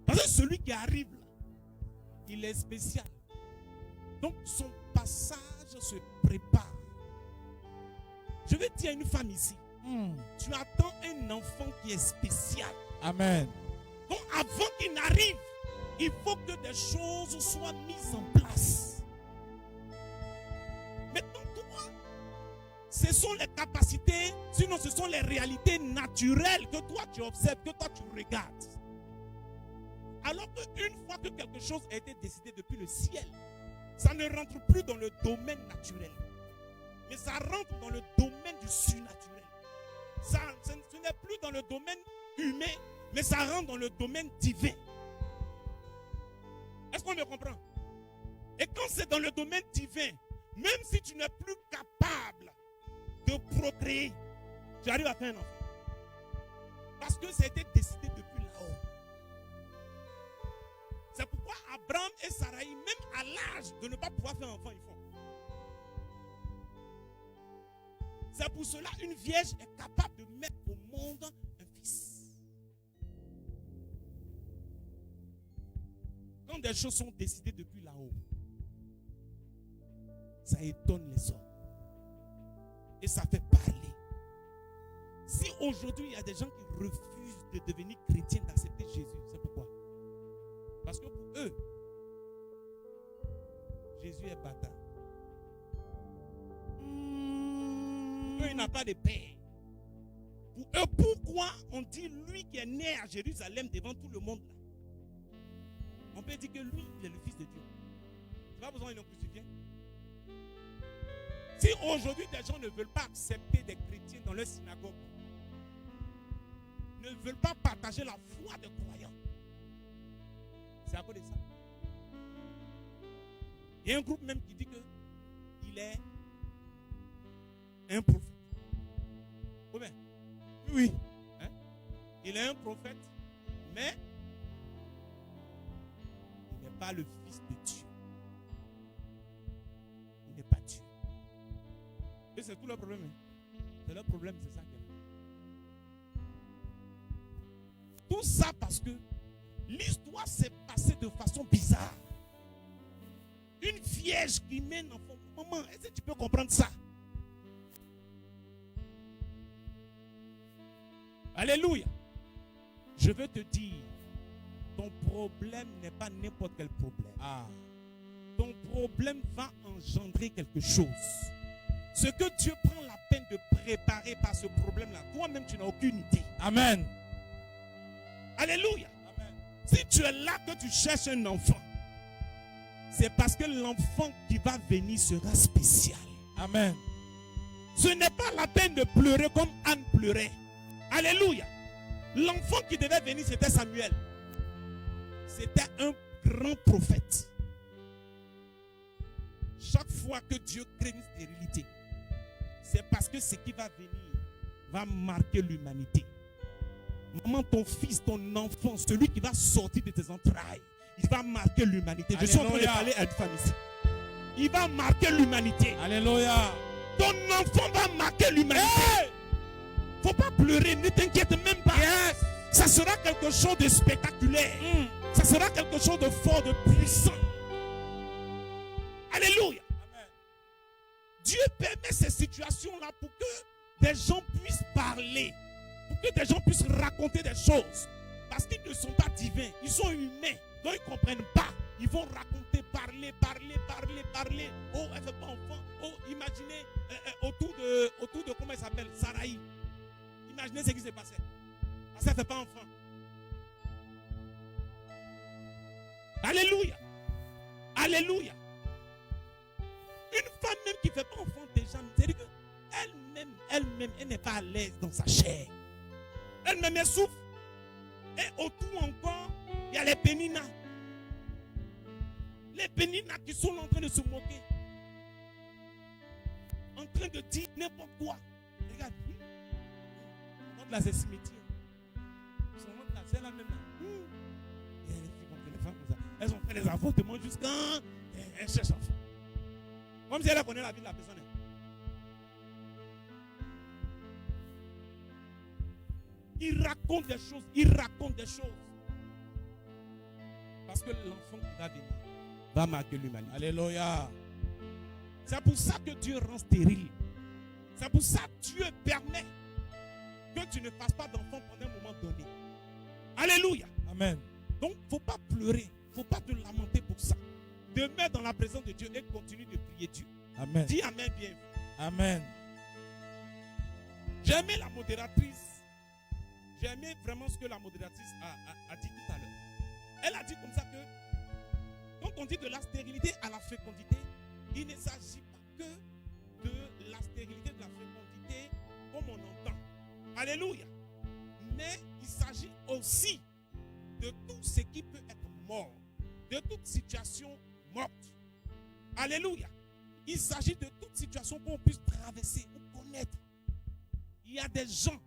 Parce que celui qui arrive là, il est spécial. Donc son passage se prépare. Je vais dire à une femme ici, tu attends un enfant qui est spécial. Amen. Donc avant qu'il n'arrive, il faut que des choses soient mises en place. Maintenant toi, ce sont les capacités, sinon ce sont les réalités naturelles que toi tu observes, que toi tu regardes. Alors qu'une fois que quelque chose a été décidé depuis le ciel, ça ne rentre plus dans le domaine naturel, mais ça rentre dans le domaine du surnaturel. Ce n'est plus dans le domaine humain, mais ça rentre dans le domaine divin. Est-ce qu'on me comprend? Et quand c'est dans le domaine divin, même si tu n'es plus capable de procréer, tu arrives à faire un enfant. Parce que ça a été décidé depuis là-haut. C'est pourquoi Abraham et Sarai, même à l'âge de ne pas pouvoir faire un enfant, ils font. C'est pour cela une vierge est capable de mettre au monde un fils. Quand des choses sont décidées depuis là-haut, ça étonne les hommes. Et ça fait parler. Si aujourd'hui il y a des gens qui refusent de devenir chrétiens, d'accepter Jésus, c'est pourquoi? Parce que pour eux, Jésus est bâtard. Pour eux, il n'a pas de père. Pour eux, pourquoi on dit lui qui est né à Jérusalem devant tout le monde là? On peut dire que lui, il est le fils de Dieu. Tu n'as pas besoin de le crucifier. Si aujourd'hui des gens ne veulent pas accepter des chrétiens dans leur synagogue, ne veulent pas partager la foi des croyants. C'est à cause de ça. Il y a un groupe même qui dit qu'il est un prophète. Combien? Oui. Hein? Il est un prophète, mais il n'est pas le fils de Dieu. Il n'est pas Dieu. Et c'est tout leur problème. Hein? C'est leur problème, c'est ça. Tout ça parce que l'histoire s'est passée de façon bizarre. Une vierge qui met un enfant. Maman, est-ce que tu peux comprendre ça? Alléluia. Je veux te dire, ton problème n'est pas n'importe quel problème. Ton problème va engendrer quelque chose. Ce que Dieu prend la peine de préparer par ce problème-là, toi-même tu n'as aucune idée. Amen. Alléluia. Amen. Si tu es là que tu cherches un enfant, c'est parce que l'enfant qui va venir sera spécial. Amen. Ce n'est pas la peine de pleurer comme Anne pleurait. Alléluia. L'enfant qui devait venir, c'était Samuel. C'était un grand prophète. Chaque fois que Dieu crée une stérilité, c'est parce que ce qui va venir va marquer l'humanité. Maman, ton fils, ton enfant, celui qui va sortir de tes entrailles, il va marquer l'humanité. Je suis en train de parler à une femme ici. Il va marquer l'humanité. Alléluia. Ton enfant va marquer l'humanité. Hey! Faut pas pleurer, ne t'inquiète même pas. Yes. Ça sera quelque chose de spectaculaire. Ça sera quelque chose de fort, de puissant. Alléluia. Amen. Dieu permet ces situations-là pour que des gens puissent parler. Pour que des gens puissent raconter des choses. Parce qu'ils ne sont pas divins. Ils sont humains. Donc ils ne comprennent pas. Ils vont raconter, parler. Oh, elle ne fait pas enfant. Oh, imaginez autour de comment elle s'appelle? Saraï. Imaginez ce qui s'est passé. Parce qu'elle ne fait pas enfant. Alléluia. Alléluia. Une femme même qui ne fait pas enfant déjà, c'est-à-dire qu'elle-même, elle n'est pas à l'aise dans sa chair. Elle-même, elle souffre. Et autour encore, il y a les péninas. Les péninas qui sont en train de se moquer. En train de dire n'importe quoi. Regarde. Là, c'est cimetière. Son nom là, c'est la même. Et les femmes comme ça. Elles ont fait des avortements jusqu'à elles cherchent enfant. Comme si elle connaît la vie de la personne. Il raconte des choses. Parce que l'enfant qui va venir va marquer l'humanité. Alléluia. C'est pour ça que Dieu rend stérile. C'est pour ça que Dieu permet que tu ne fasses pas d'enfant pendant un moment donné. Alléluia. Amen. Donc, il ne faut pas pleurer. Il ne faut pas te lamenter pour ça. Demeure dans la présence de Dieu et continue de prier Dieu. Amen. Dis Amen bien. Amen. J'ai aimé la modératrice. J'ai aimé vraiment ce que la modératrice a dit tout à l'heure. Elle a dit comme ça que quand on dit de la stérilité à la fécondité, il ne s'agit pas que de la stérilité, de la fécondité comme on entend. Alléluia. Mais il s'agit aussi de tout ce qui peut être mort, de toute situation morte. Alléluia. Il s'agit de toute situation qu'on puisse traverser ou connaître. Il y a des gens,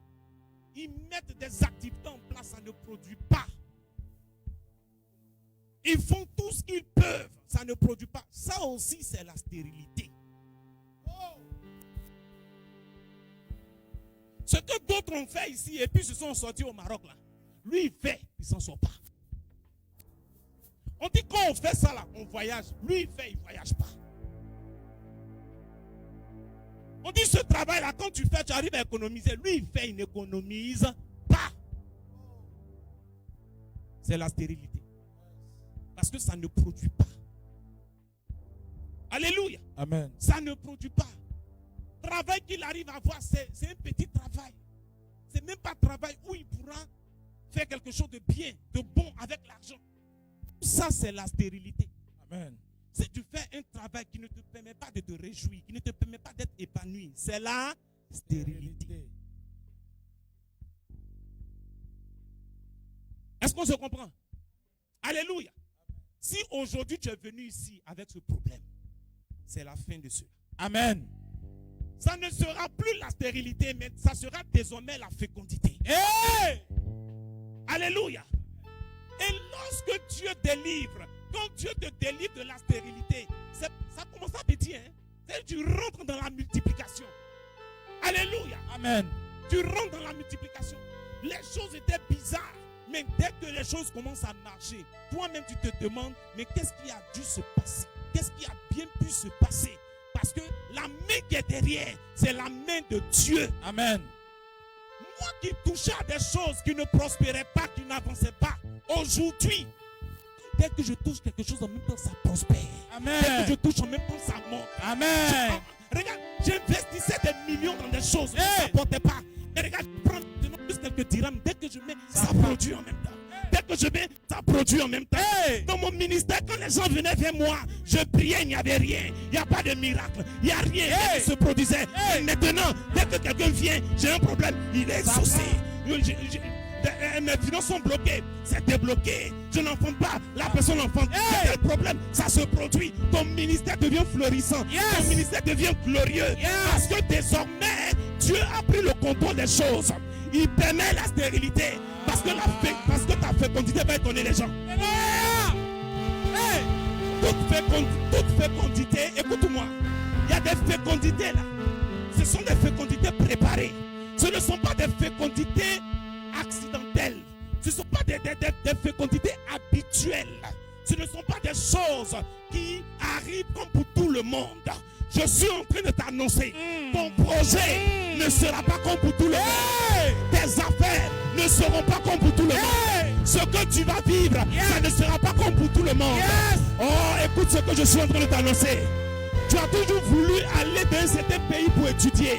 ils mettent des activités en place, ça ne produit pas. Ils font tout ce qu'ils peuvent, ça ne produit pas. Ça aussi, c'est la stérilité. Ce que d'autres ont fait ici et puis se sont sortis au Maroc là. Lui il fait, il ne s'en sort pas. On dit quand on fait ça là, on voyage. Lui il fait, il ne voyage pas. On dit ce travail là, quand tu fais, tu arrives à économiser. Lui il fait, il n'économise pas. C'est la stérilité. Parce que ça ne produit pas. Alléluia. Amen. Ça ne produit pas. Travail qu'il arrive à avoir, c'est un petit travail. C'est même pas un travail où il pourra faire quelque chose de bien, de bon avec l'argent. Ça, c'est la stérilité. Amen. Si tu fais un travail qui ne te permet pas de te réjouir, qui ne te permet pas d'être épanoui, c'est la stérilité. Est-ce qu'on se comprend? Alléluia. Si aujourd'hui tu es venu ici avec ce problème, c'est la fin de cela. Amen. Ça ne sera plus la stérilité, mais ça sera désormais la fécondité. Hey! Alléluia. Et lorsque Dieu délivre, quand Dieu te délivre de la stérilité, ça commence à petit, hein? Tu rentres dans la multiplication. Alléluia. Amen. Tu rentres dans la multiplication. Les choses étaient bizarres, mais dès que les choses commencent à marcher, toi-même tu te demandes, mais qu'est-ce qui a dû se passer? Qu'est-ce qui a bien pu se passer? Parce que la main qui est derrière, c'est la main de Dieu. Amen. Moi qui touchais à des choses qui ne prospéraient pas, qui n'avançaient pas, aujourd'hui, dès que je touche quelque chose, en même temps ça prospère. Amen. Dès que je touche, en même temps ça monte. Amen. Regarde, j'investissais des millions dans des choses, mais ça ne portait pas. Et regarde, je prends plus quelques dirhams, dès que je mets, ça produit en même temps. Dès que je mets, ça produit en même temps. Hey. Dans mon ministère, quand les gens venaient vers moi, je priais, il n'y avait rien. Il n'y a pas de miracle. Il n'y a rien qui se produisait. Et maintenant, dès que quelqu'un vient, j'ai un problème, il est exaucé. Mes finances sont bloquées. C'est débloqué. Je n'enfante pas. La personne enfante. Quel problème? Ça se produit. Ton ministère devient florissant. Ton ministère devient glorieux. Parce que désormais, Dieu a pris le contrôle des choses. Il permet la stérilité. Parce que ta fécondité va étonner les gens. Toute fécondité, écoute-moi. Il y a des fécondités là. Ce sont des fécondités préparées. Ce ne sont pas des fécondités accidentelles. Ce ne sont pas des fécondités habituelles. Ce ne sont pas des choses qui arrivent comme pour tout le monde. Je suis en train de t'annoncer, ton projet ne sera pas comme pour tout le monde. Tes affaires ne seront pas comme pour tout le monde. Ce que tu vas vivre, ça ne sera pas comme pour tout le monde. Oh, écoute ce que je suis en train de t'annoncer. Tu as toujours voulu aller dans un certain pays pour étudier.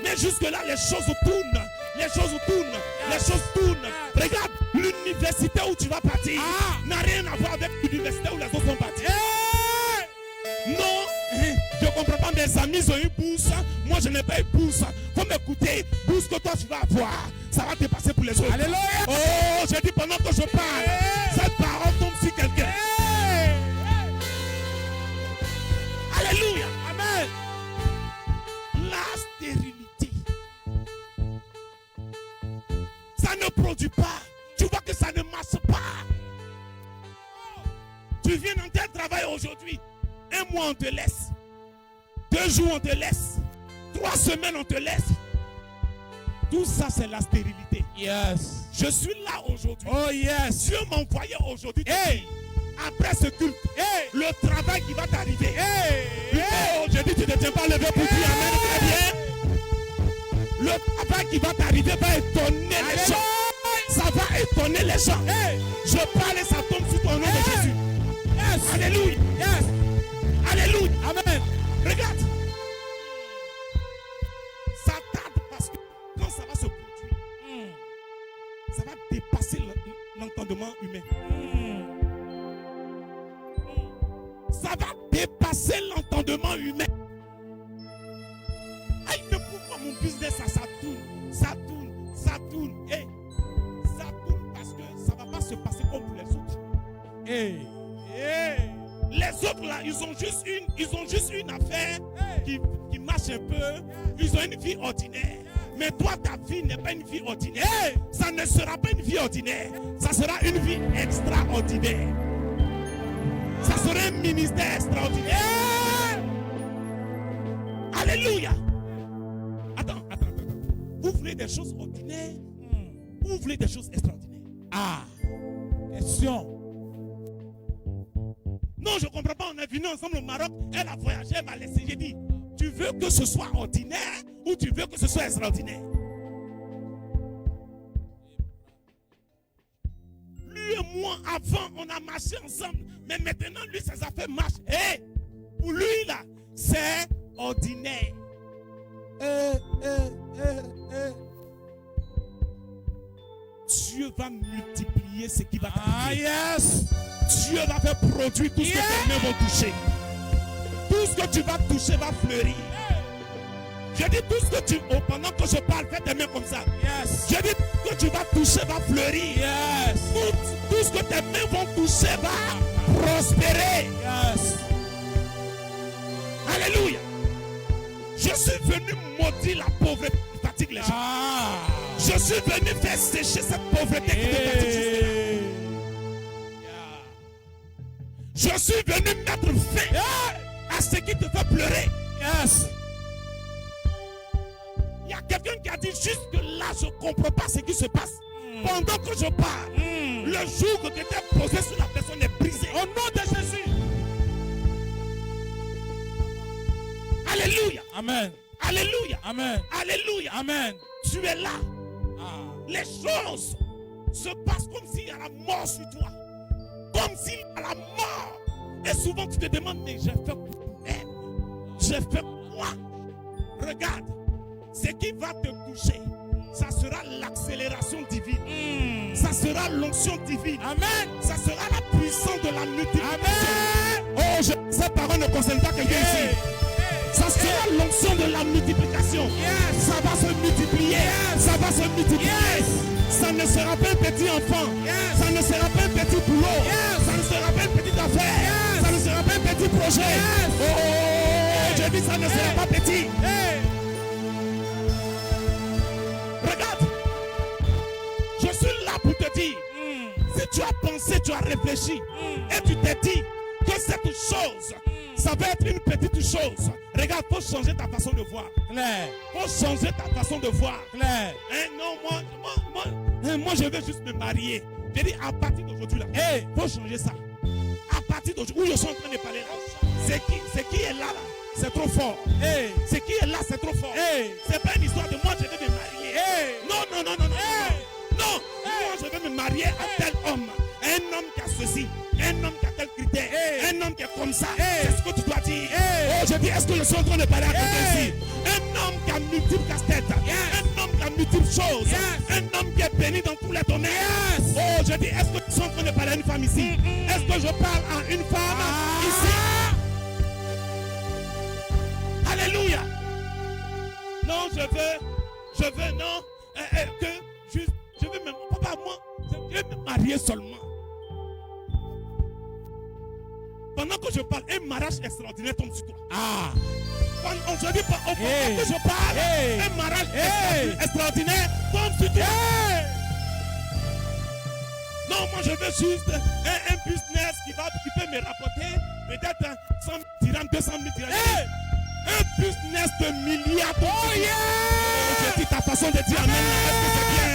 Mais jusque-là, les choses tournent. Les choses tournent. Les choses tournent. Regarde, l'université où tu vas partir n'a rien à voir avec l'université où les autres sont partis. Non, je ne comprends pas. Mes amis ont eu bourse. Moi, je n'ai pas eu bourse. Faut m'écouter. Bourse que toi, tu vas avoir, ça va te passer pour les autres. Alléluia. Oh, j'ai dit pendant que je parle, cette parole tombe sur quelqu'un. Alléluia. Amen. La stérilité, ça ne produit pas. Tu vois que ça ne marche pas. Tu viens dans tel travail aujourd'hui. Un mois on te laisse. 2 jours on te laisse. 3 semaines on te laisse. Tout ça c'est la stérilité. Yes. Je suis là aujourd'hui. Oh yes. Dieu m'a envoyé aujourd'hui. Après ce culte, le travail qui va t'arriver. Oh, je dis tu ne tiens pas levé pour dire amen. Très bien. Le travail qui va t'arriver va étonner les gens. Ça va étonner les gens. Je parle et ça tombe sur ton nom de Jésus. Yes. Alléluia. Yes. Alléluia. Amen. Regarde. Ça tarde parce que quand ça va se produire, ça va dépasser l'entendement humain. Ça va dépasser l'entendement humain. Aïe, mais pourquoi mon business, ça tourne, ça tourne, ça tourne. Ça tourne parce que ça ne va pas se passer comme pour les autres. Les autres là, ils ont juste une affaire qui marche un peu. Ils ont une vie ordinaire. Mais toi, ta vie n'est pas une vie ordinaire. Ça ne sera pas une vie ordinaire. Ça sera une vie extraordinaire. Ça sera un ministère extraordinaire. Alléluia. Attends. Vous voulez des choses ordinaires ou vous voulez des choses extraordinaires? Question. Non, je ne comprends pas. On est venu ensemble au Maroc. Elle a voyagé, elle m'a laissé. J'ai dit, tu veux que ce soit ordinaire ou tu veux que ce soit extraordinaire? Lui et moi, avant, on a marché ensemble. Mais maintenant, lui, ses affaires marchent. Pour lui, là, c'est ordinaire. Dieu va multiplier ce qui va t'arriver. Yes. Dieu va faire produire tout ce que tes mains vont toucher. Tout ce que tu vas toucher va fleurir. Je dis tout ce que tu... Oh, pendant que je parle, fais tes mains comme ça. Yes. Je dis tout ce que tu vas toucher va fleurir. Yes. Tout ce que tes mains vont toucher va prospérer. Yes. Alléluia. Je suis venu maudire la pauvreté qui fatigue les gens. Ah. Je suis venu faire sécher cette pauvreté qui te fatigue jusque-là. Je suis venu mettre fin à ce qui te fait pleurer. Yes. Il y a quelqu'un qui a dit jusque là, je ne comprends pas ce qui se passe. Pendant que je parle, le joug qui était posé sur la personne est brisé. Au nom de Jésus. Alléluia. Amen. Alléluia. Amen. Alléluia. Amen. Tu es là. Ah. Les choses se passent comme s'il y a la mort sur toi. Comme s'il y a la mort. Et souvent tu te demandes, mais j'ai fait quoi? J'ai fait quoi? Regarde, ce qui va te toucher, ça sera l'accélération divine. Ça sera l'onction divine. Amen. Ça sera la puissance de la multiplication. Amen. Oh, cette parole ne concerne pas quelqu'un ici. Ça sera l'onction de la multiplication. Yes. Ça va se multiplier. Yes. Ça va se multiplier. Yes. Ça ne sera pas un petit enfant. Yes. Ça ne sera pas un petit boulot. Yes. Ça ne sera pas une petite affaire. Yes. Ça ne sera pas un petit projet. Yes. Oh, je dis ça ne sera pas petit. Hey. Regarde. Je suis là pour te dire. Si tu as pensé, tu as réfléchi. Et tu t'es dit que cette chose, ça va être une petite chose. Regarde, il faut changer ta façon de voir. Claire. Il faut changer ta façon de voir. Claire. Non, moi, je veux juste me marier. Je dis à partir d'aujourd'hui là, Hey. faut changer ça. À partir d'aujourd'hui, où je suis en train de parler là, c'est qui est là, c'est trop fort. Hey. C'est qui est là, c'est trop fort. Hey. C'est pas une histoire de moi, je vais me marier. Hey. Non. Hey. Non, moi je vais me marier à tel homme. Un homme qui a ceci, un homme qui a tel critère, un homme qui est comme ça. C'est ce que tu dois dire. Oh, je dis, est-ce que je suis en train de parler à quelqu'un ici? Un homme qui a multiples casse-têtes, un homme qui a multiples choses, un homme qui est béni dans tous les domaines. Oh, je dis, est-ce que je suis en train de parler à une femme ici? Est-ce que je parle à une femme ici? Alléluia. Non, je veux, non, que je veux me, papa, moi, je veux me marier seulement. Pendant que je parle, un mariage extraordinaire tombe sur toi. Ah. Pendant que je parle, un mariage extraordinaire tombe sur toi. Non, moi je veux juste un business qui peut me rapporter peut-être 100 000 dirhams, 200 000 dirhams. Un business de milliards. Oh yeah! Je dis ta façon de dire amen. Est-ce que c'est bien?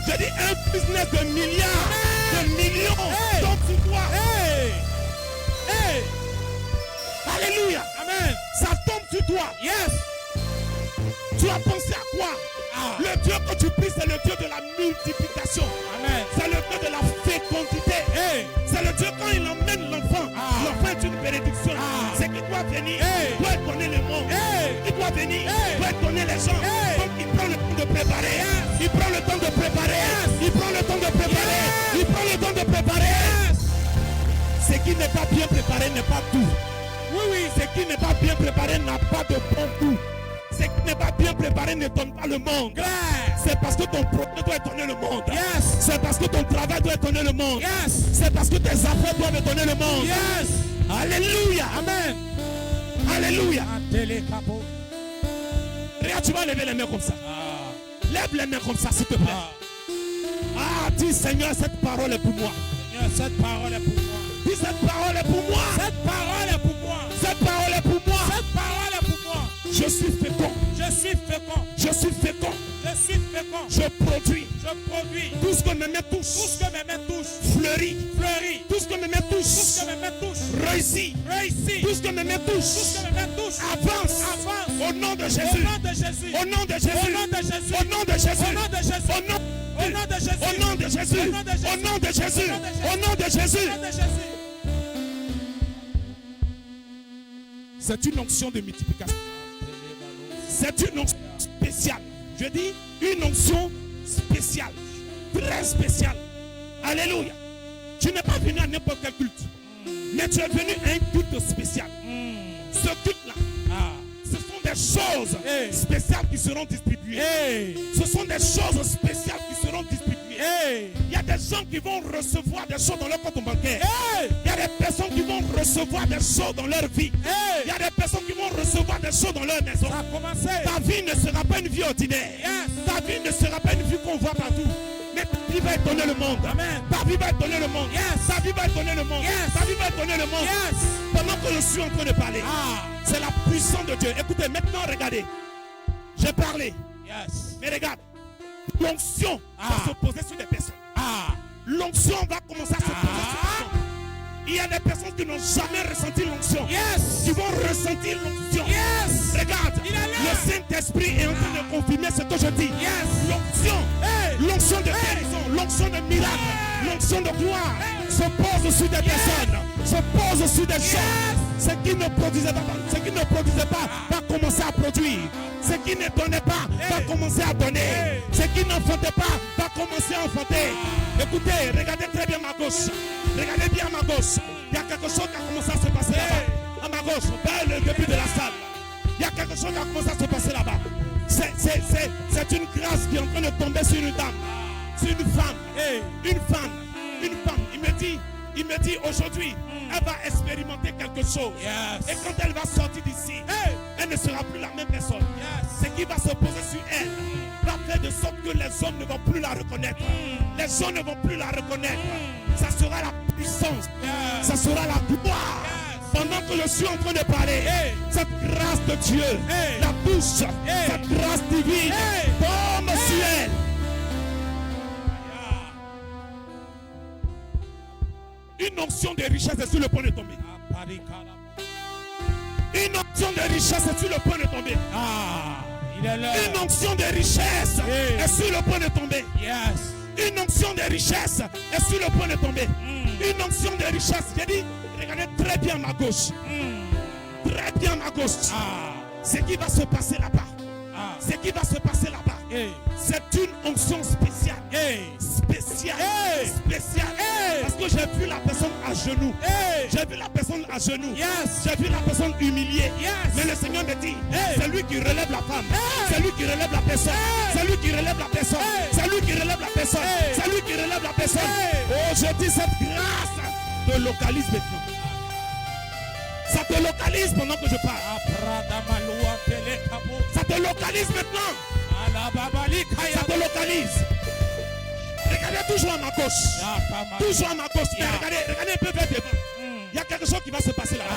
Je dis un business de milliards, de millions. Donc sur toi. Alléluia. Amen. Ça tombe sur toi. Yes. Tu as pensé à quoi? Le Dieu que tu pries, c'est le Dieu de la multiplication. Amen. C'est le Dieu de la fécondité. C'est le Dieu quand il emmène l'enfant. L'enfant est une bénédiction. C'est qu'il doit venir, doit étonner le monde. Il doit venir, doit étonner les gens. Donc il prend le temps de préparer. Il prend le temps de préparer. Il prend le temps de préparer. Il prend le temps de préparer. Ce qui n'est pas bien préparé n'est pas tout. Oui, ce qui n'est pas bien préparé n'a pas de bon goût. Ce qui n'est pas bien préparé n'étonne pas le monde. C'est parce que ton projet doit étonner le monde. C'est parce que ton travail doit étonner le monde. C'est parce que tes affaires doivent étonner le monde. Alléluia. Amen. Alléluia. Regarde, tu vas lever les mains comme ça. Lève les mains comme ça, s'il te plaît. Dis Seigneur, cette parole est pour moi. Seigneur, cette parole est pour moi. Dis cette parole est pour moi. Cette parole est pour moi. Cette parole est pour moi. Cette parole est pour moi. Je suis fécond. Je suis fécond. Je suis fécond. Je suis fécond. Je produis. Je produis. Tout ce que mes mains touchent. Tout ce que mes mains touchent. Fleurit. Fleurit. Tout ce que mes mains touchent. Tout ce que mes mains touchent. Réussit. Réussit. Tout ce que mes mains touchent. Tout ce que mes mains touchent. Avance. Avance. Au nom de Au Jésus. nom de Jésus. Au nom de Jésus. Au nom de Jésus. Au nom de Jésus. Au nom de Jésus. Au nom Au nom de Jésus. Au nom de Jésus. Au nom de Jésus. Au nom de Jésus. Au nom de Jésus. Au nom de Jésus. C'est une onction de multiplication. C'est une onction spéciale. Je dis une onction spéciale. Très spéciale. Alléluia. Tu n'es pas venu à n'importe quel culte. Mais tu es venu à un culte spécial. Ce culte-là, ce sont des des choses spéciales qui seront distribuées. Ce sont des choses spéciales qui seront distribuées. Il y a des gens qui vont recevoir des choses dans leur compte bancaire. Il y a des personnes qui vont recevoir des choses dans leur vie. Il y a des personnes qui vont recevoir des choses dans leur maison. Ta vie ne sera pas une vie ordinaire. Ta vie ne sera pas une vie qu'on voit partout. Mais ta vie va étonner le monde. Amen. Ta vie va étonner le monde. Ta vie va étonner le monde. Ta vie va étonner le monde. Pendant que je suis en train de parler, c'est la puissance de Dieu. Écoutez, maintenant regardez. J'ai parlé. Mais regarde. L'onction va se poser sur des personnes. L'onction va commencer à se poser sur des personnes. Il y a des personnes qui n'ont jamais ressenti l'onction. Qui vont ressentir l'onction. Regarde, le Saint-Esprit est en train de confirmer ce que je dis. L'onction, l'onction de guérison, l'onction de miracle, l'onction de gloire se pose sur des personnes, se pose sur des choses. Ce qui ne produisait pas, va commencer à produire. Ce qui ne donnait pas va commencer à donner. Ce qui n'enfantait pas va commencer à enfanter. Écoutez, regardez très bien ma gauche. Regardez bien ma gauche. Il y a quelque chose qui a commencé à se passer là-bas. À ma gauche, vers le début de la salle. Il y a quelque chose qui a commencé à se passer là-bas. C'est une grâce qui est en train de tomber sur une dame. Sur une femme. Une femme. Une femme. Il me dit aujourd'hui, elle va expérimenter quelque chose. Et quand elle va sortir d'ici, elle ne sera plus la même personne. Ce qui va se poser sur elle va faire de sorte que les hommes ne vont plus la reconnaître. Les gens ne vont plus la reconnaître. Ça sera la puissance. Ça sera la gloire. Pendant que je suis en train de parler, cette grâce de Dieu, la touche, cette grâce divine, tombe sur elle. Une onction de richesse est sur le point de tomber. Une onction de richesse est sur le point de tomber. Une onction de richesse est sur le point de tomber. Une onction de richesse est sur le point de tomber. Une onction de richesse. J'ai dit, regardez très bien ma gauche. Très bien ma gauche. Ce qui va se passer là-bas. Ce qui va se passer là-bas. C'est une onction spéciale. Spéciale. Spéciale. Parce que j'ai vu la personne à genoux. J'ai vu la personne à genoux. J'ai vu la personne humiliée. Mais le Seigneur me dit, c'est lui qui relève la femme. C'est lui qui relève la personne. C'est lui qui relève la personne. C'est lui qui relève la personne. C'est lui qui relève la personne. Oh, je dis cette grâce te localise maintenant. Ça te localise pendant que je parle. Ça te localise maintenant. Ça te localise. Regardez toujours à ma gauche. Toujours à ma gauche. Mais regardez un peu vers devant. Il y a quelque chose qui va se passer là-bas.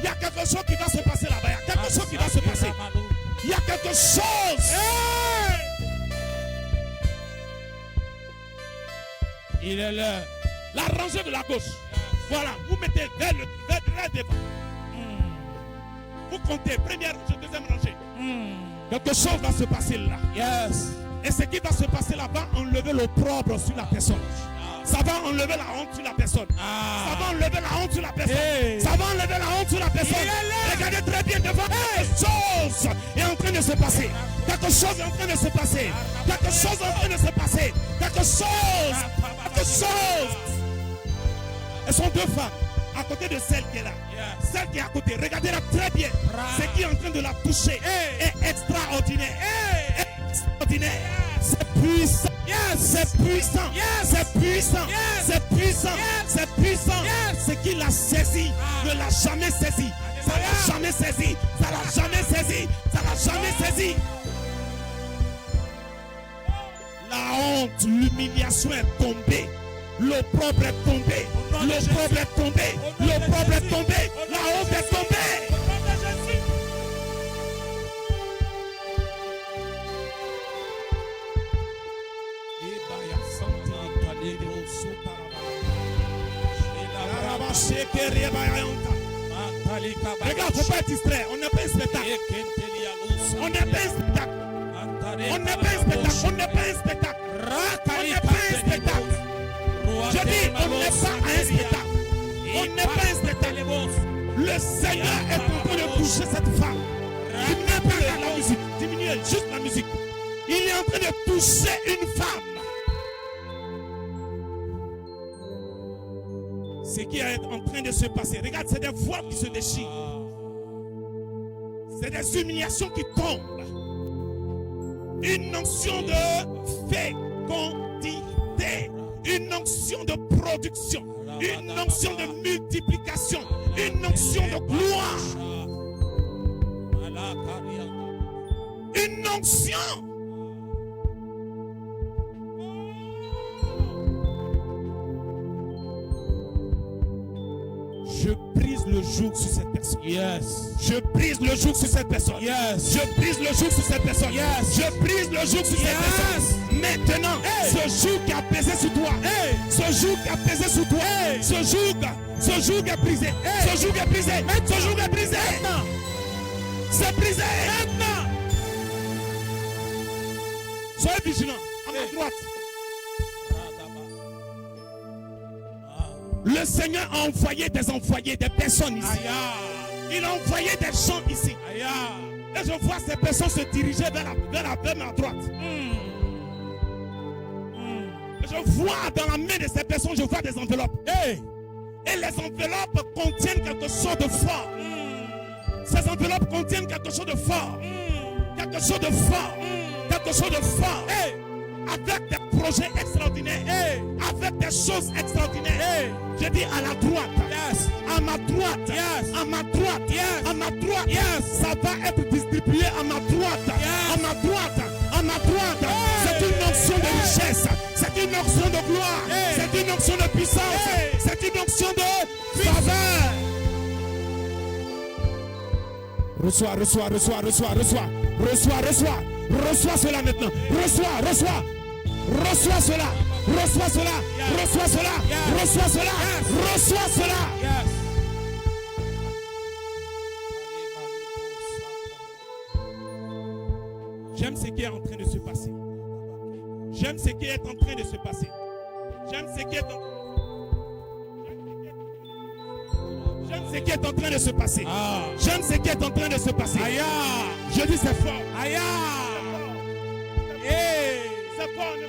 Il y a quelque chose qui va se passer là-bas. Il y a quelque chose qui va se passer. Il y a quelque chose. Il est là. La rangée de la gauche. Voilà. Vous mettez vers devant. Vous comptez. Première rangée, deuxième rangée. Quelque chose va se passer là. Et ce qui va se passer là va enlever l'opprobre sur la personne. Ça va enlever la honte sur la personne. Ça va enlever la honte sur la personne. Ça va enlever la honte sur la personne. Regardez très bien devant. Quelque chose est en train de se passer. Quelque chose est en train de se passer. Quelque chose est en train de se passer. Quelque chose. Quelque chose. Elles sont deux femmes à côté de celle qui est là. Celle qui est à côté. Regardez-la très bien. Ce qui est en train de la toucher est extraordinaire. Extraordinaire. C'est puissant. C'est puissant. C'est puissant. C'est puissant. C'est puissant. Ce qui l'a saisi ne l'a jamais saisi. Ça l'a jamais saisi. Ça l'a jamais saisi. Ça l'a jamais saisi. La honte, l'humiliation est tombée. L'opprobre est tombé. L'opprobre est tombé. L'opprobre est tombé. La honte est tombée. Regarde, faut pas être distrait. On n'est pas un spectacle. On n'est pas un spectacle. On n'est pas un spectacle. On n'est pas un spectacle. On n'est pas un spectacle. Je dis, on n'est pas un spectacle. On n'est pas un spectacle. Le Seigneur est en train de toucher cette femme. Diminuez pas la musique. Diminuez juste la musique. Il est en train de toucher une femme. Ce qui est en train de se passer. Regarde, c'est des voiles qui se déchirent. C'est des humiliations qui tombent. Une onction de fécondité. Une onction de production. Une onction de multiplication. Une onction de gloire. Une onction. Je brise le joug sur cette personne. Yes. Je brise le joug sur cette personne. Yes. Je brise le joug sur cette personne. Yes. Je brise le joug sur cette personne. Maintenant, ce joug qui a pesé sur toi, ce joug qui a pesé sur toi, ce joug est brisé. Ce joug est brisé. Ce joug est brisé. C'est brisé. Maintenant. Soyez vigilants. À ma droite. Le Seigneur a envoyé des personnes ici. Il a envoyé des gens ici. Et je vois ces personnes se diriger vers ma droite. Et je vois dans la main de ces personnes, je vois des enveloppes. Et les enveloppes contiennent quelque chose de fort. Ces enveloppes contiennent quelque chose de fort. Quelque chose de fort. Quelque chose de fort. Avec des projets extraordinaires. Avec des choses extraordinaires. Je dis à la droite. À ma droite. À ma droite. À ma droite. Ça va être distribué à ma droite. À ma droite. À ma droite. C'est une onction de richesse. C'est une onction de gloire. C'est une onction de puissance. C'est une onction de faveur. Reçois cela maintenant. Reçois cela. Reçois cela. J'aime ce qui est en train de se passer. J'aime ce qui est en train de se passer. J'aime ce qui est en train de se passer. J'aime ce qui est en train de se passer. Je dis c'est fort. C'est fort. Ne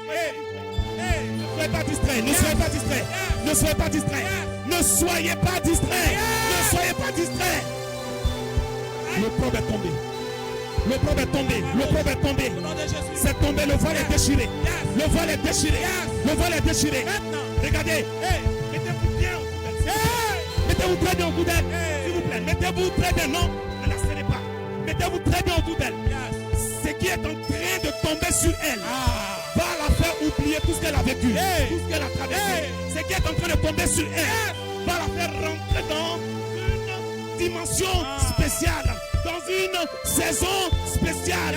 soyez pas distrait. Ne soyez pas distrait. Ne soyez pas distrait. Ne soyez pas distrait. Ne soyez pas distrait. Le probe est tombé. Le probe est tombé. Le probe est tombé. C'est tombé. Le voile est déchiré. Le voile est déchiré. Le voile est déchiré. Regardez. Mettez-vous bien au bout d'elle. Mettez-vous très bien au bout d'elle. S'il vous plaît. Mettez-vous très bien. Non, ne la serrez pas. Mettez-vous très bien au bout d'elle. Ce qui est en train de tomber sur elle va la faire oublier tout ce qu'elle a vécu, tout ce qu'elle a traversé. Ce qui est en train de tomber sur elle va la faire rentrer dans une dimension spéciale, dans une saison spéciale.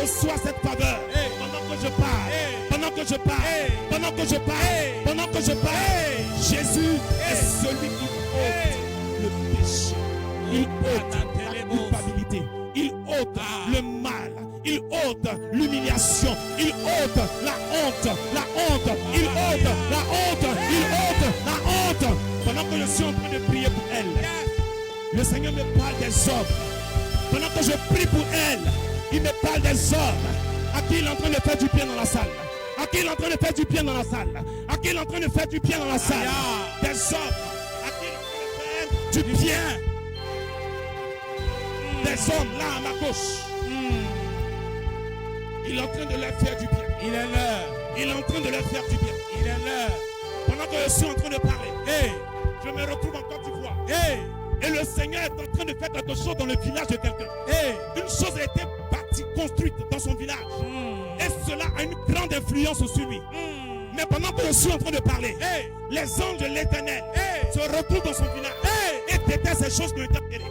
Reçois cette faveur pendant que je parle, pendant que je parle, pendant que je parle, pendant que je parle. Jésus est celui qui ôte le péché, il ôte la culpabilité, il ôte le mal, il ôte l'humiliation, il ôte la honte, il ôte la honte, il ôte la honte. Pendant que je suis en train de prier pour elle, le Seigneur me parle des hommes. Pendant que je prie pour elle, il me parle des hommes à qui il est en train de faire du bien dans la salle. À qui il est en train de faire du bien dans la salle. À qui il est en train de faire du bien dans la salle. Des hommes à qui il est en train de faire du bien. Des hommes là à ma gauche. Il est en train de leur faire du bien. Il est l'heure. Il est en train de leur faire du bien. Il est l'heure. Pendant que je suis en train de parler, je me retrouve en Côte d'Ivoire. Et le Seigneur est en train de faire quelque chose dans le village de quelqu'un. Une chose a été bâtie, construite dans son village. Et cela a une grande influence sur lui. Mais pendant que je suis en train de parler, les anges de l'Éternel se retrouvent dans son village et détestent ces choses qui ont été enterrées.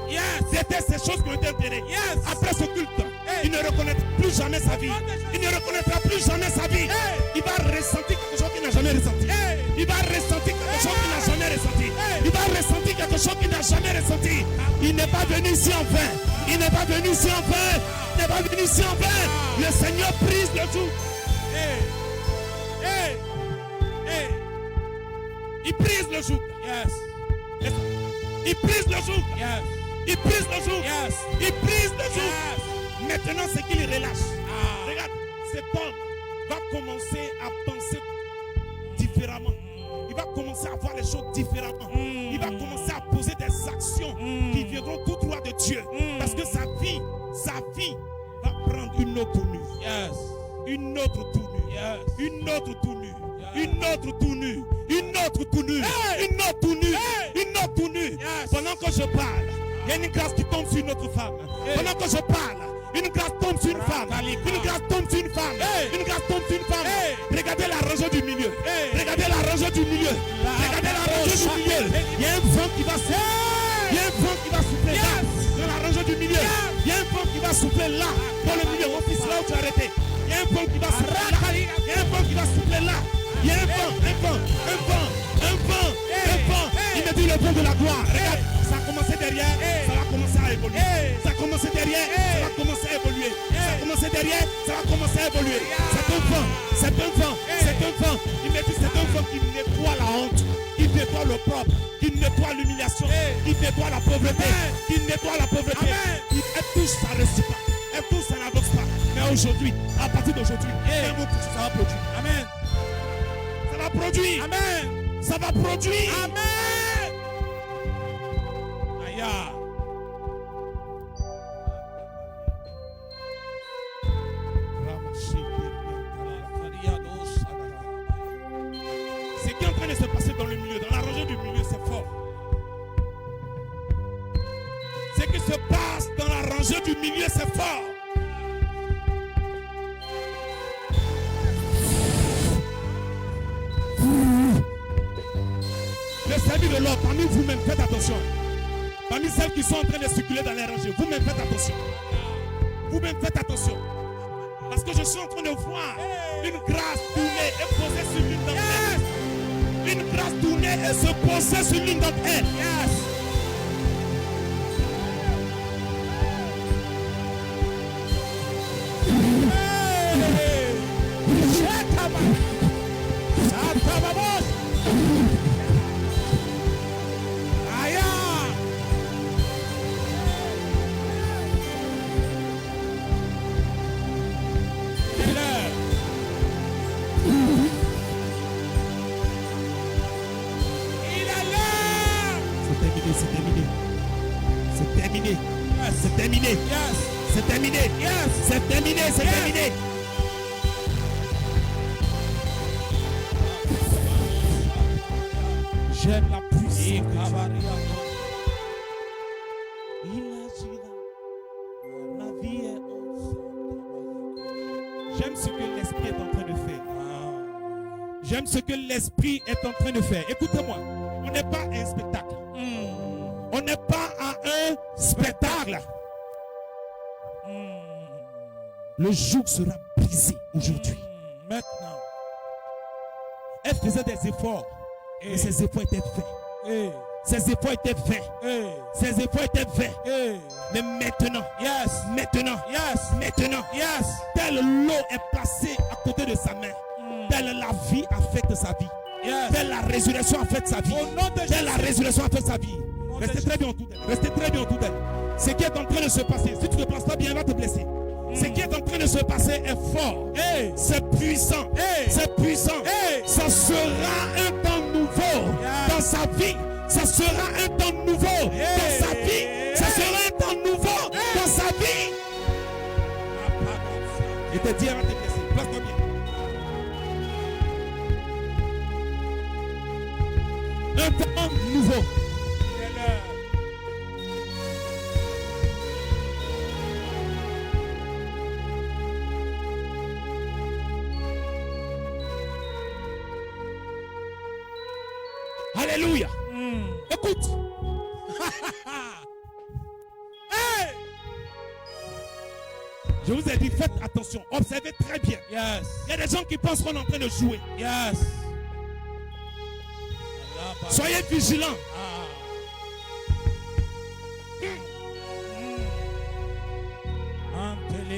Détestent ces choses qui ont été enterrées. Après ce culte, il ne reconnaîtra plus jamais sa vie. Il ne reconnaîtra plus jamais sa vie. Il va ressentir quelque chose qu'il n'a jamais ressenti. Il va ressentir quelque chose qu'il n'a jamais ressenti. Il va ressentir quelque chose qu'il n'a jamais ressenti. Il n'est pas venu ici en vain. Il n'est pas venu ici en vain. Il n'est pas venu ici en vain. Le Seigneur brise le joug. Il brise le joug. Il brise le joug. Il brise le joug. Il brise le joug. Maintenant, c'est qu'il relâche. Regarde, cet homme va commencer à penser différemment. Il va commencer à voir les choses différemment. Il va commencer à poser des actions qui viendront tout droit de Dieu. Parce que sa vie ta vie va prendre une autre tournure. Yes. Une autre tournure. Yes. Une autre tournure. Yes. Une autre tournure. Une autre tournure. Hey. Une autre tournure. Hey. Une autre tournure. Yes. Pendant que je parle, il y a une grâce qui tombe sur une autre femme. Hey. Pendant que je parle, une grâce tombe sur une femme. Rakalika. Une grâce tombe sur une femme. Hey. Une grâce tombe sur une femme. Hey. Regardez la rangée du milieu. Hey. Regardez la rangée du milieu. Regardez la rangée du milieu. Il y a un vent qui va souffler. Il y a un vent qui va souffler là. Dans la rangée du milieu. Il y a un vent qui va souffler là. Dans le milieu. Mon fils, là où tu as arrêté. Il y a un vent qui va souffler là. Il y a un vent qui va souffler là. Il y a un vent, un vent, un vent, un vent, un vent. Il me dit le vent de la gloire. Regarde, ça a commencé derrière, ça va commencer à évoluer. Ça a commencé derrière, ça va commencer à évoluer. Ça a commencé derrière, ça va commencer à évoluer. C'est un vent, c'est un vent, c'est un vent. Il me dit c'est un vent qui nettoie la honte, qui nettoie le propre, qui nettoie l'humiliation, qui nettoie la pauvreté, qui nettoie la pauvreté. Elle touche, ça ne réussit pas. Elle touche, ça n'avance pas. Mais aujourd'hui, à partir d'aujourd'hui, ça va produire. Amen. Ça va produire. Amen. Ça va produire. Amen. Aïe. Ce qui est en train de se passer dans le milieu, dans la rangée du milieu, c'est fort. Ce qui se passe dans la rangée du milieu, c'est fort. Le service de l'ordre, parmi vous-même, faites attention. Parmi celles qui sont en train de circuler dans les rangées, vous-même faites attention. Vous-même faites attention. Parce que je suis en train de voir une grâce tourner et poser sur l'une d'entre elles. Une grâce tourner et se poser sur l'une d'entre elles. C'est terminé. C'est terminé. Yes. C'est terminé. Yes. C'est terminé. C'est Yes. terminé. J'aime la puissance. Il agira. Ma vie est ensemble. J'aime ce que l'Esprit est en train de faire. J'aime ce que l'Esprit est en train de faire. Écoutez-moi. On n'est pas à un spectacle. On n'est pas à un spectacle. Le joug sera brisé aujourd'hui. Maintenant. Elle faisait des efforts. Et ces efforts étaient faits. Ces efforts étaient faits. Ces efforts étaient faits. Mais maintenant, maintenant, maintenant, telle l'eau est placée à côté de sa main. Telle la vie affecte sa vie. Telle la résurrection affecte sa vie. Telle la résurrection affecte sa vie. Restez très bien autour d'elle. Restez très bien autour d'elle. Ce qui est en train de se passer, si tu ne te places pas bien, elle va te blesser. Ce qui est en train de se passer est fort. C'est puissant. C'est puissant. Ça sera un temps nouveau dans sa vie. Ça sera un temps nouveau dans sa vie. Ça sera un temps nouveau dans sa vie. Et te dire, elle va te blesser. Place-toi bien. Un temps nouveau. Alléluia. Écoute. Je vous ai dit, faites attention. Observez très bien. Il y a des gens qui pensent qu'on est en train de jouer. Soyez vigilants.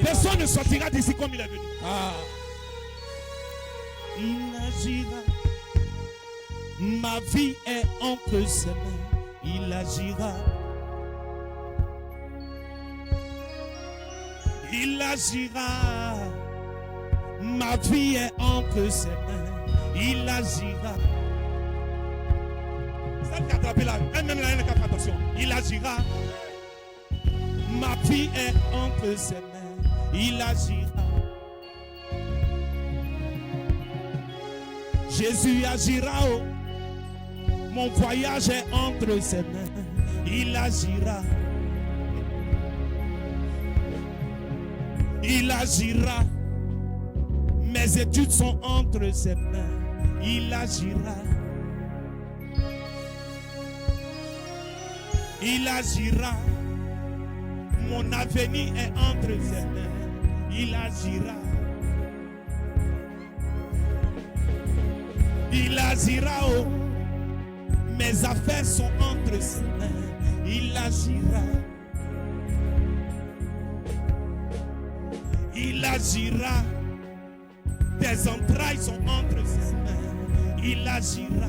Personne ne sortira d'ici comme il est venu. Il agira. Ma vie est entre ses mains. Il agira. Il agira. Ma vie est entre ses mains. Il agira. Ça qui a attrapé là. Elle-même là, elle n'a qu'à faire attention. Il agira. Ma vie est entre ses mains. Il agira. Jésus agira. Oh. Mon voyage est entre ses mains. Il agira. Il agira. Mes études sont entre ses mains. Il agira. Il agira. Mon avenir est entre ses mains. Il agira. Il agira. Oh. Mes affaires sont entre ses mains. Il agira. Il agira. Tes entrailles sont entre ses mains. Il agira.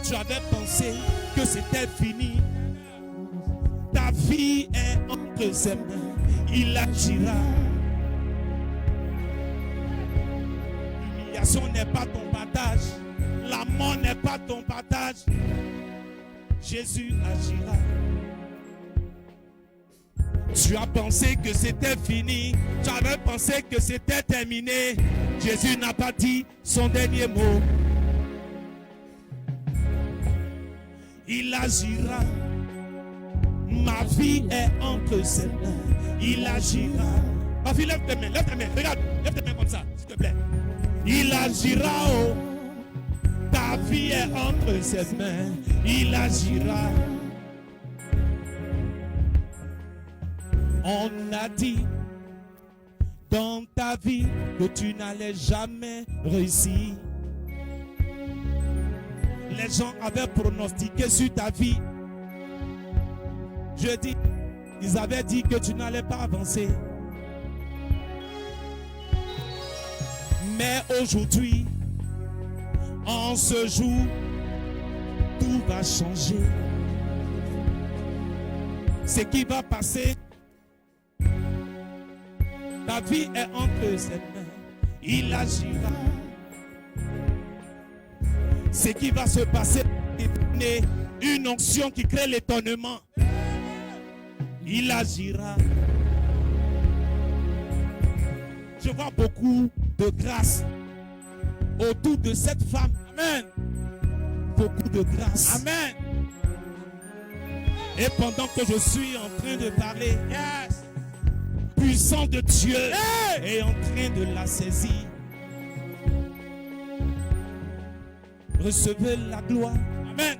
Tu avais pensé que c'était fini. Ta vie est entre ses mains. Il agira. L'humiliation n'est pas ton partage. La mort n'est pas ton partage. Jésus agira. Tu as pensé que c'était fini. Tu avais pensé que c'était terminé. Jésus n'a pas dit son dernier mot. Il agira. Ma vie est entre ses mains. Il agira. Ma fille, lève tes mains, lève tes mains. Regarde, lève tes mains comme ça, s'il te plaît. Il agira. Oh. Ta vie est entre ses mains. Il agira. On a dit dans ta vie que tu n'allais jamais réussir. Les gens avaient pronostiqué sur ta vie. Je dis, ils avaient dit que tu n'allais pas avancer. Mais aujourd'hui, en ce jour, tout va changer. Ce qui va passer, ta vie est entre ses mains. Il agira. Ce qui va se passer est une onction qui crée l'étonnement. Il agira. Je vois beaucoup de grâce autour de cette femme. Amen. Beaucoup de grâce. Amen. Et pendant que je suis en train de parler, yes, puissant de Dieu, hey, est en train de la saisir. Recevez la gloire. Amen.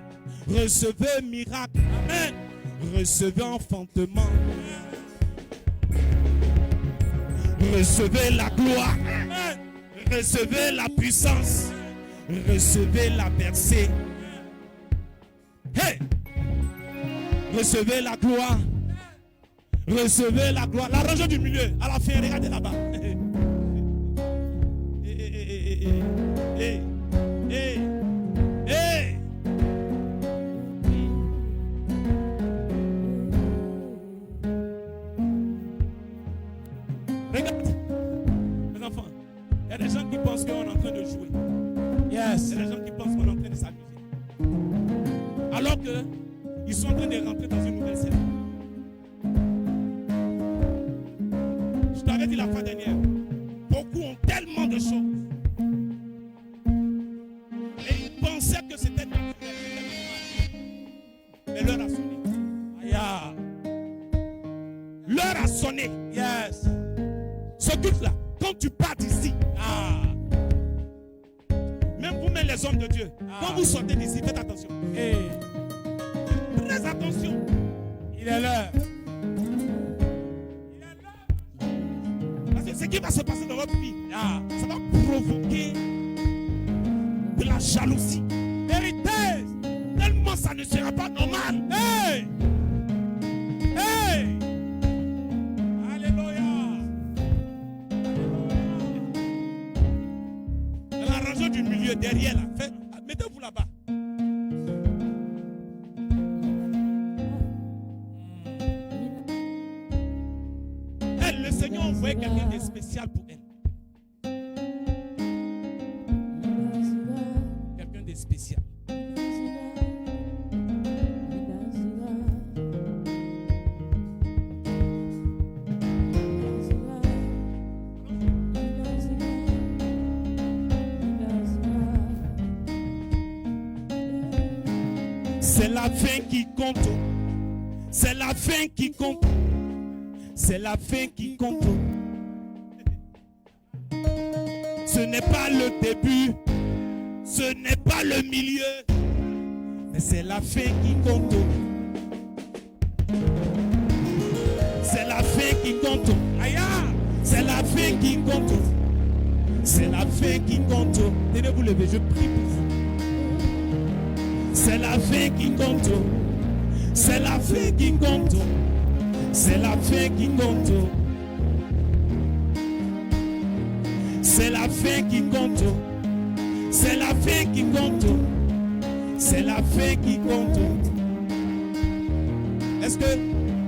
Recevez miracle. Amen. Recevez enfantement. Recevez la gloire. Amen. Recevez la puissance. Recevez la percée. Hey! Recevez la gloire. Recevez la gloire. La rangée du milieu. À la fin, regardez là-bas. Regarde, mes enfants, il y a des gens qui pensent qu'on est en train de jouer. Yes. Il y a des gens qui pensent qu'on est en train de s'amuser. Alors qu'ils sont en train de rentrer dans une nouvelle saison. Je t'avais dit la fois dernière, beaucoup ont tellement de choses. Et ils pensaient que c'était naturel. Mais l'heure a sonné. Aïe. L'heure a sonné. Yes. Ce culte-là, quand tu pars d'ici, même vous-même les hommes de Dieu, quand vous sortez d'ici, faites attention. Hey. Très attention. Il est l'heure. Il est l'heure. Parce que ce qui va se passer dans votre vie, ça va provoquer de la jalousie. Vérité. Tellement ça ne sera pas normal. Hey! Hey! Du milieu derrière là, mettez-vous là-bas. Elle, le Seigneur a envoyé quelqu'un de spécial pour elle. Quelqu'un de spécial. C'est la fin qui compte. C'est la fin qui compte. C'est la fin qui compte. Ce n'est pas le début. Ce n'est pas le milieu. Mais c'est la fin qui compte. C'est la fin qui compte. Aïe, c'est la fin qui compte. C'est la fin qui compte. Tenez-vous lever, je prie pour vous. C'est la fin qui compte. C'est la fin qui compte. C'est la fin qui compte. C'est la fin qui compte. C'est la fin qui compte. C'est la fin qui compte. Est-ce que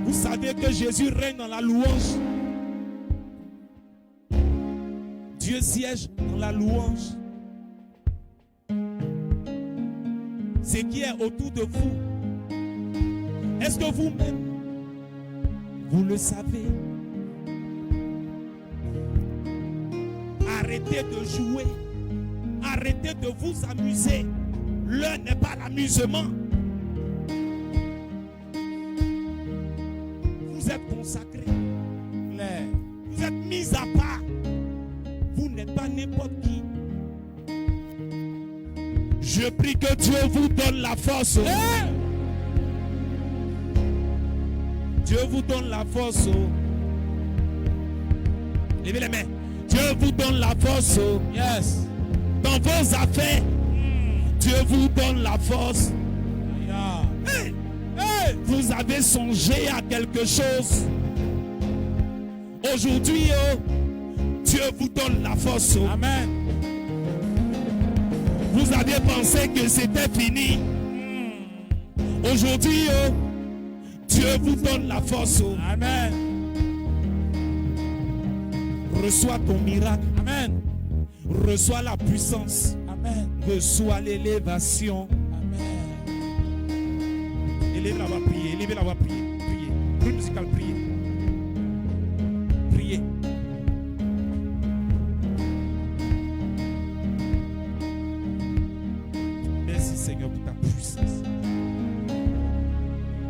vous savez que Jésus règne dans la louange? Dieu siège dans la louange. Ce qui est autour de vous, est-ce que vous-même, vous le savez? Arrêtez de jouer. Arrêtez de vous amuser. L'heure n'est pas l'amusement. Vous êtes consacrés. Vous êtes mis à part. Vous n'êtes pas n'importe qui. Je prie que Dieu vous donne la force. Dieu vous donne la force. Levez les mains. Dieu vous donne la force. Yes. Dans vos affaires, Dieu vous donne la force. Hey. Hey. Vous avez songé à quelque chose. Aujourd'hui, Dieu vous donne la force. Amen. Vous aviez pensé que c'était fini. Aujourd'hui, Dieu vous donne la force. Amen. Reçois ton miracle. Amen. Reçois la puissance. Amen. Reçois l'élévation. Amen. Élève la voix, priez. Élevez la voix, priez. Priez. Groupe musical, priez. Priez. Merci Seigneur pour ta puissance.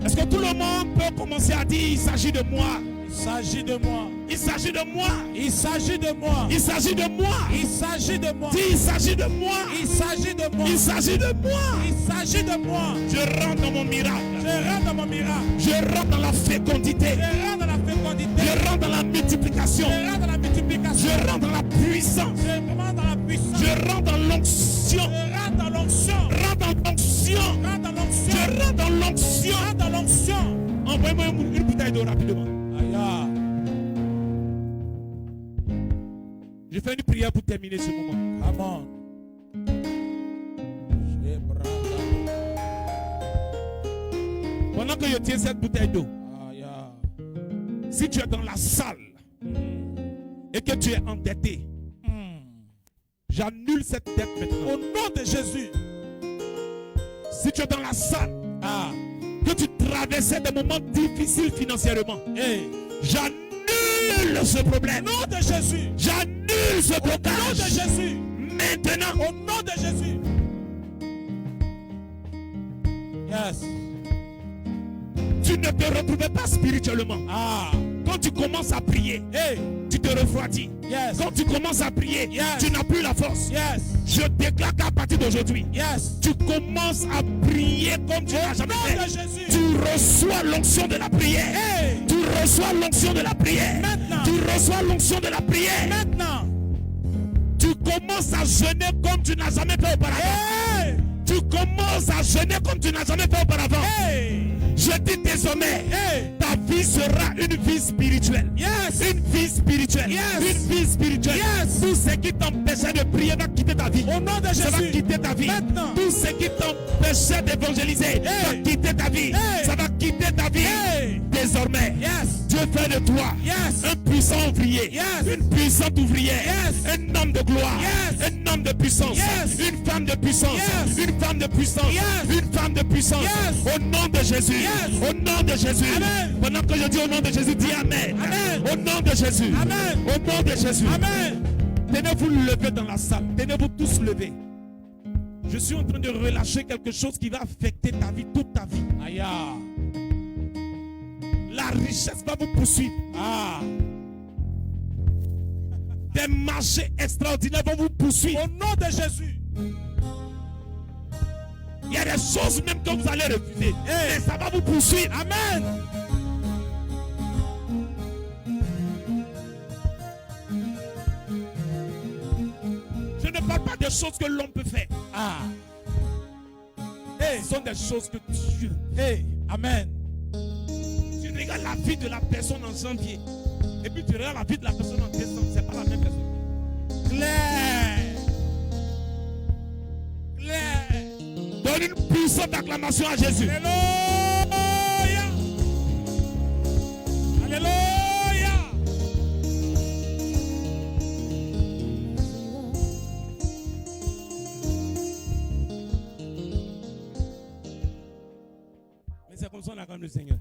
Est-ce que tout le monde peut commencer à dire, il s'agit de moi? Il s'agit de moi. Il s'agit de moi. Il s'agit de moi. Il s'agit de moi. Il s'agit de moi. Dis, il s'agit de moi. Il s'agit de moi. Il s'agit de moi. Il s'agit de moi. Je rentre dans mon miracle. Je rentre dans mon miracle. Je rentre dans la fécondité. Je rentre dans la fécondité. Je rentre dans la multiplication. Je rentre dans la multiplication. Je rentre dans la puissance. Je rentre dans la puissance. Je rentre dans l'onction. Je rentre dans l'onction. Rentre dans l'onction. Rentre dans l'onction. Je rentre dans l'onction. Rentre dans l'onction. Envoyez-moi une bouteille d'eau rapidement. Je fais une prière pour terminer ce moment. Amen. Pendant que je tiens cette bouteille d'eau, si tu es dans la salle et que tu es endetté, j'annule cette dette maintenant. Au nom de Jésus. Si tu es dans la salle, que tu traversais des moments difficiles financièrement, j'annule ce problème. Au nom de Jésus. J'annule ce blocage. Au nom de Jésus. Maintenant. Au nom de Jésus. Yes. Tu ne te retrouvais pas spirituellement. Quand tu commences à prier, tu te refroidis. Yes. Quand tu commences à prier, tu n'as plus la force. Yes. Je déclare qu'à partir d'aujourd'hui, tu commences à prier comme tu n'as jamais fait. Tu reçois l'onction de la prière. Tu reçois l'onction de la prière. Maintenant. Tu reçois l'onction de la prière. Maintenant. Tu commences à jeûner comme tu n'as jamais fait auparavant. Tu commences à jeûner comme tu n'as jamais fait auparavant. Je dis désormais, ta vie sera une vie spirituelle. Yes. Une vie spirituelle. Yes. Une vie spirituelle. Yes. Tout ce qui t'empêchait de prier va quitter ta vie. Au nom de Jésus. Ça va quitter ta vie. Maintenant. Tout ce qui t'empêchait d'évangéliser va quitter ta vie. Ça va quitter ta vie. Désormais, Dieu fait de toi un puissant ouvrier. Une puissante ouvrière. Un homme de gloire. Un homme de puissance. Une femme de puissance. Une femme de puissance. Une femme de puissance. Au nom de Jésus. Au nom de Jésus. Amen. Pendant que je dis au nom de Jésus, dis Amen. Amen. Au nom de Jésus. Amen. Au nom de Jésus. Amen. Tenez-vous lever dans la salle. Tenez-vous tous lever. Je suis en train de relâcher quelque chose qui va affecter ta vie, toute ta vie. Aïe. La richesse va vous poursuivre. Ah. Des marchés extraordinaires vont vous poursuivre. Au nom de Jésus. Il y a des choses même que vous allez refuser. Et ça va vous poursuivre. Amen. Je ne parle pas des choses que l'homme peut faire. Ah. Ce sont des choses que Dieu. Amen. Tu regardes la vie de la personne en janvier. Et puis tu regardes la vie de la personne en décembre. C'est pas la même personne. Claire. Claire. Donne une puissante acclamation à Jésus. Alléluia. Alléluia. Mais c'est comme ça qu'on acclame le Seigneur.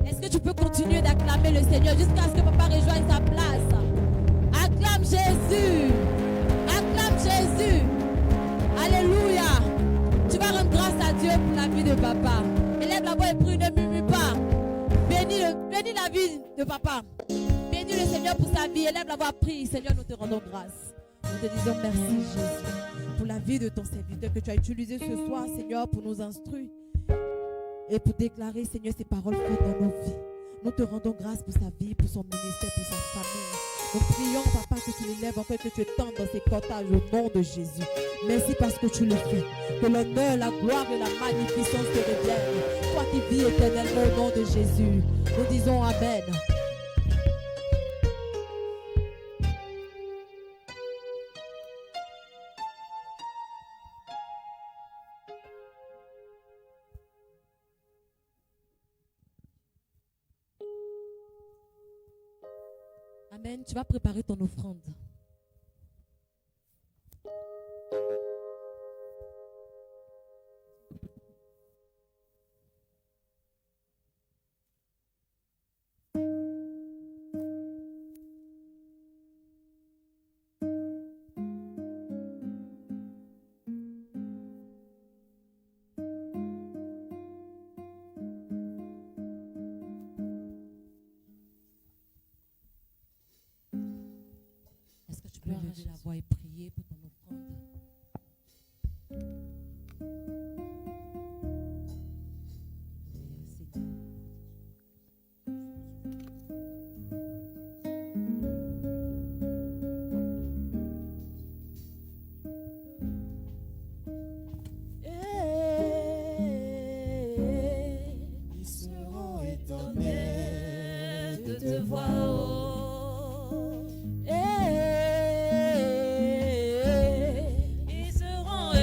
Est-ce que tu peux continuer d'acclamer le Seigneur jusqu'à ce que papa rejoigne sa place? Acclame Jésus. Acclame Jésus. Alléluia. Tu vas rendre grâce à Dieu pour la vie de papa. Élève la voix et prie, ne murmure pas. Bénis la vie de papa. Bénis le Seigneur pour sa vie. Élève la voix, prie. Seigneur, nous te rendons grâce. Nous te disons merci, Jésus, pour la vie de ton serviteur que tu as utilisé ce soir, Seigneur, pour nous instruire et pour déclarer, Seigneur, ces paroles faites dans nos vies. Nous te rendons grâce pour sa vie, pour son ministère, pour sa famille. Nous prions, papa, que tu l'élèves encore, que tu étendes dans ses cortages au nom de Jésus. Merci parce que tu le fais. Que l'honneur, la gloire et la magnificence te reviennent. Toi qui vis éternellement au nom de Jésus. Nous disons Amen. Amen. Tu vas préparer ton offrande. Est-ce que tu peux lever la voix et prier pour ton offrande? Ils seront étonnés De te voir, oh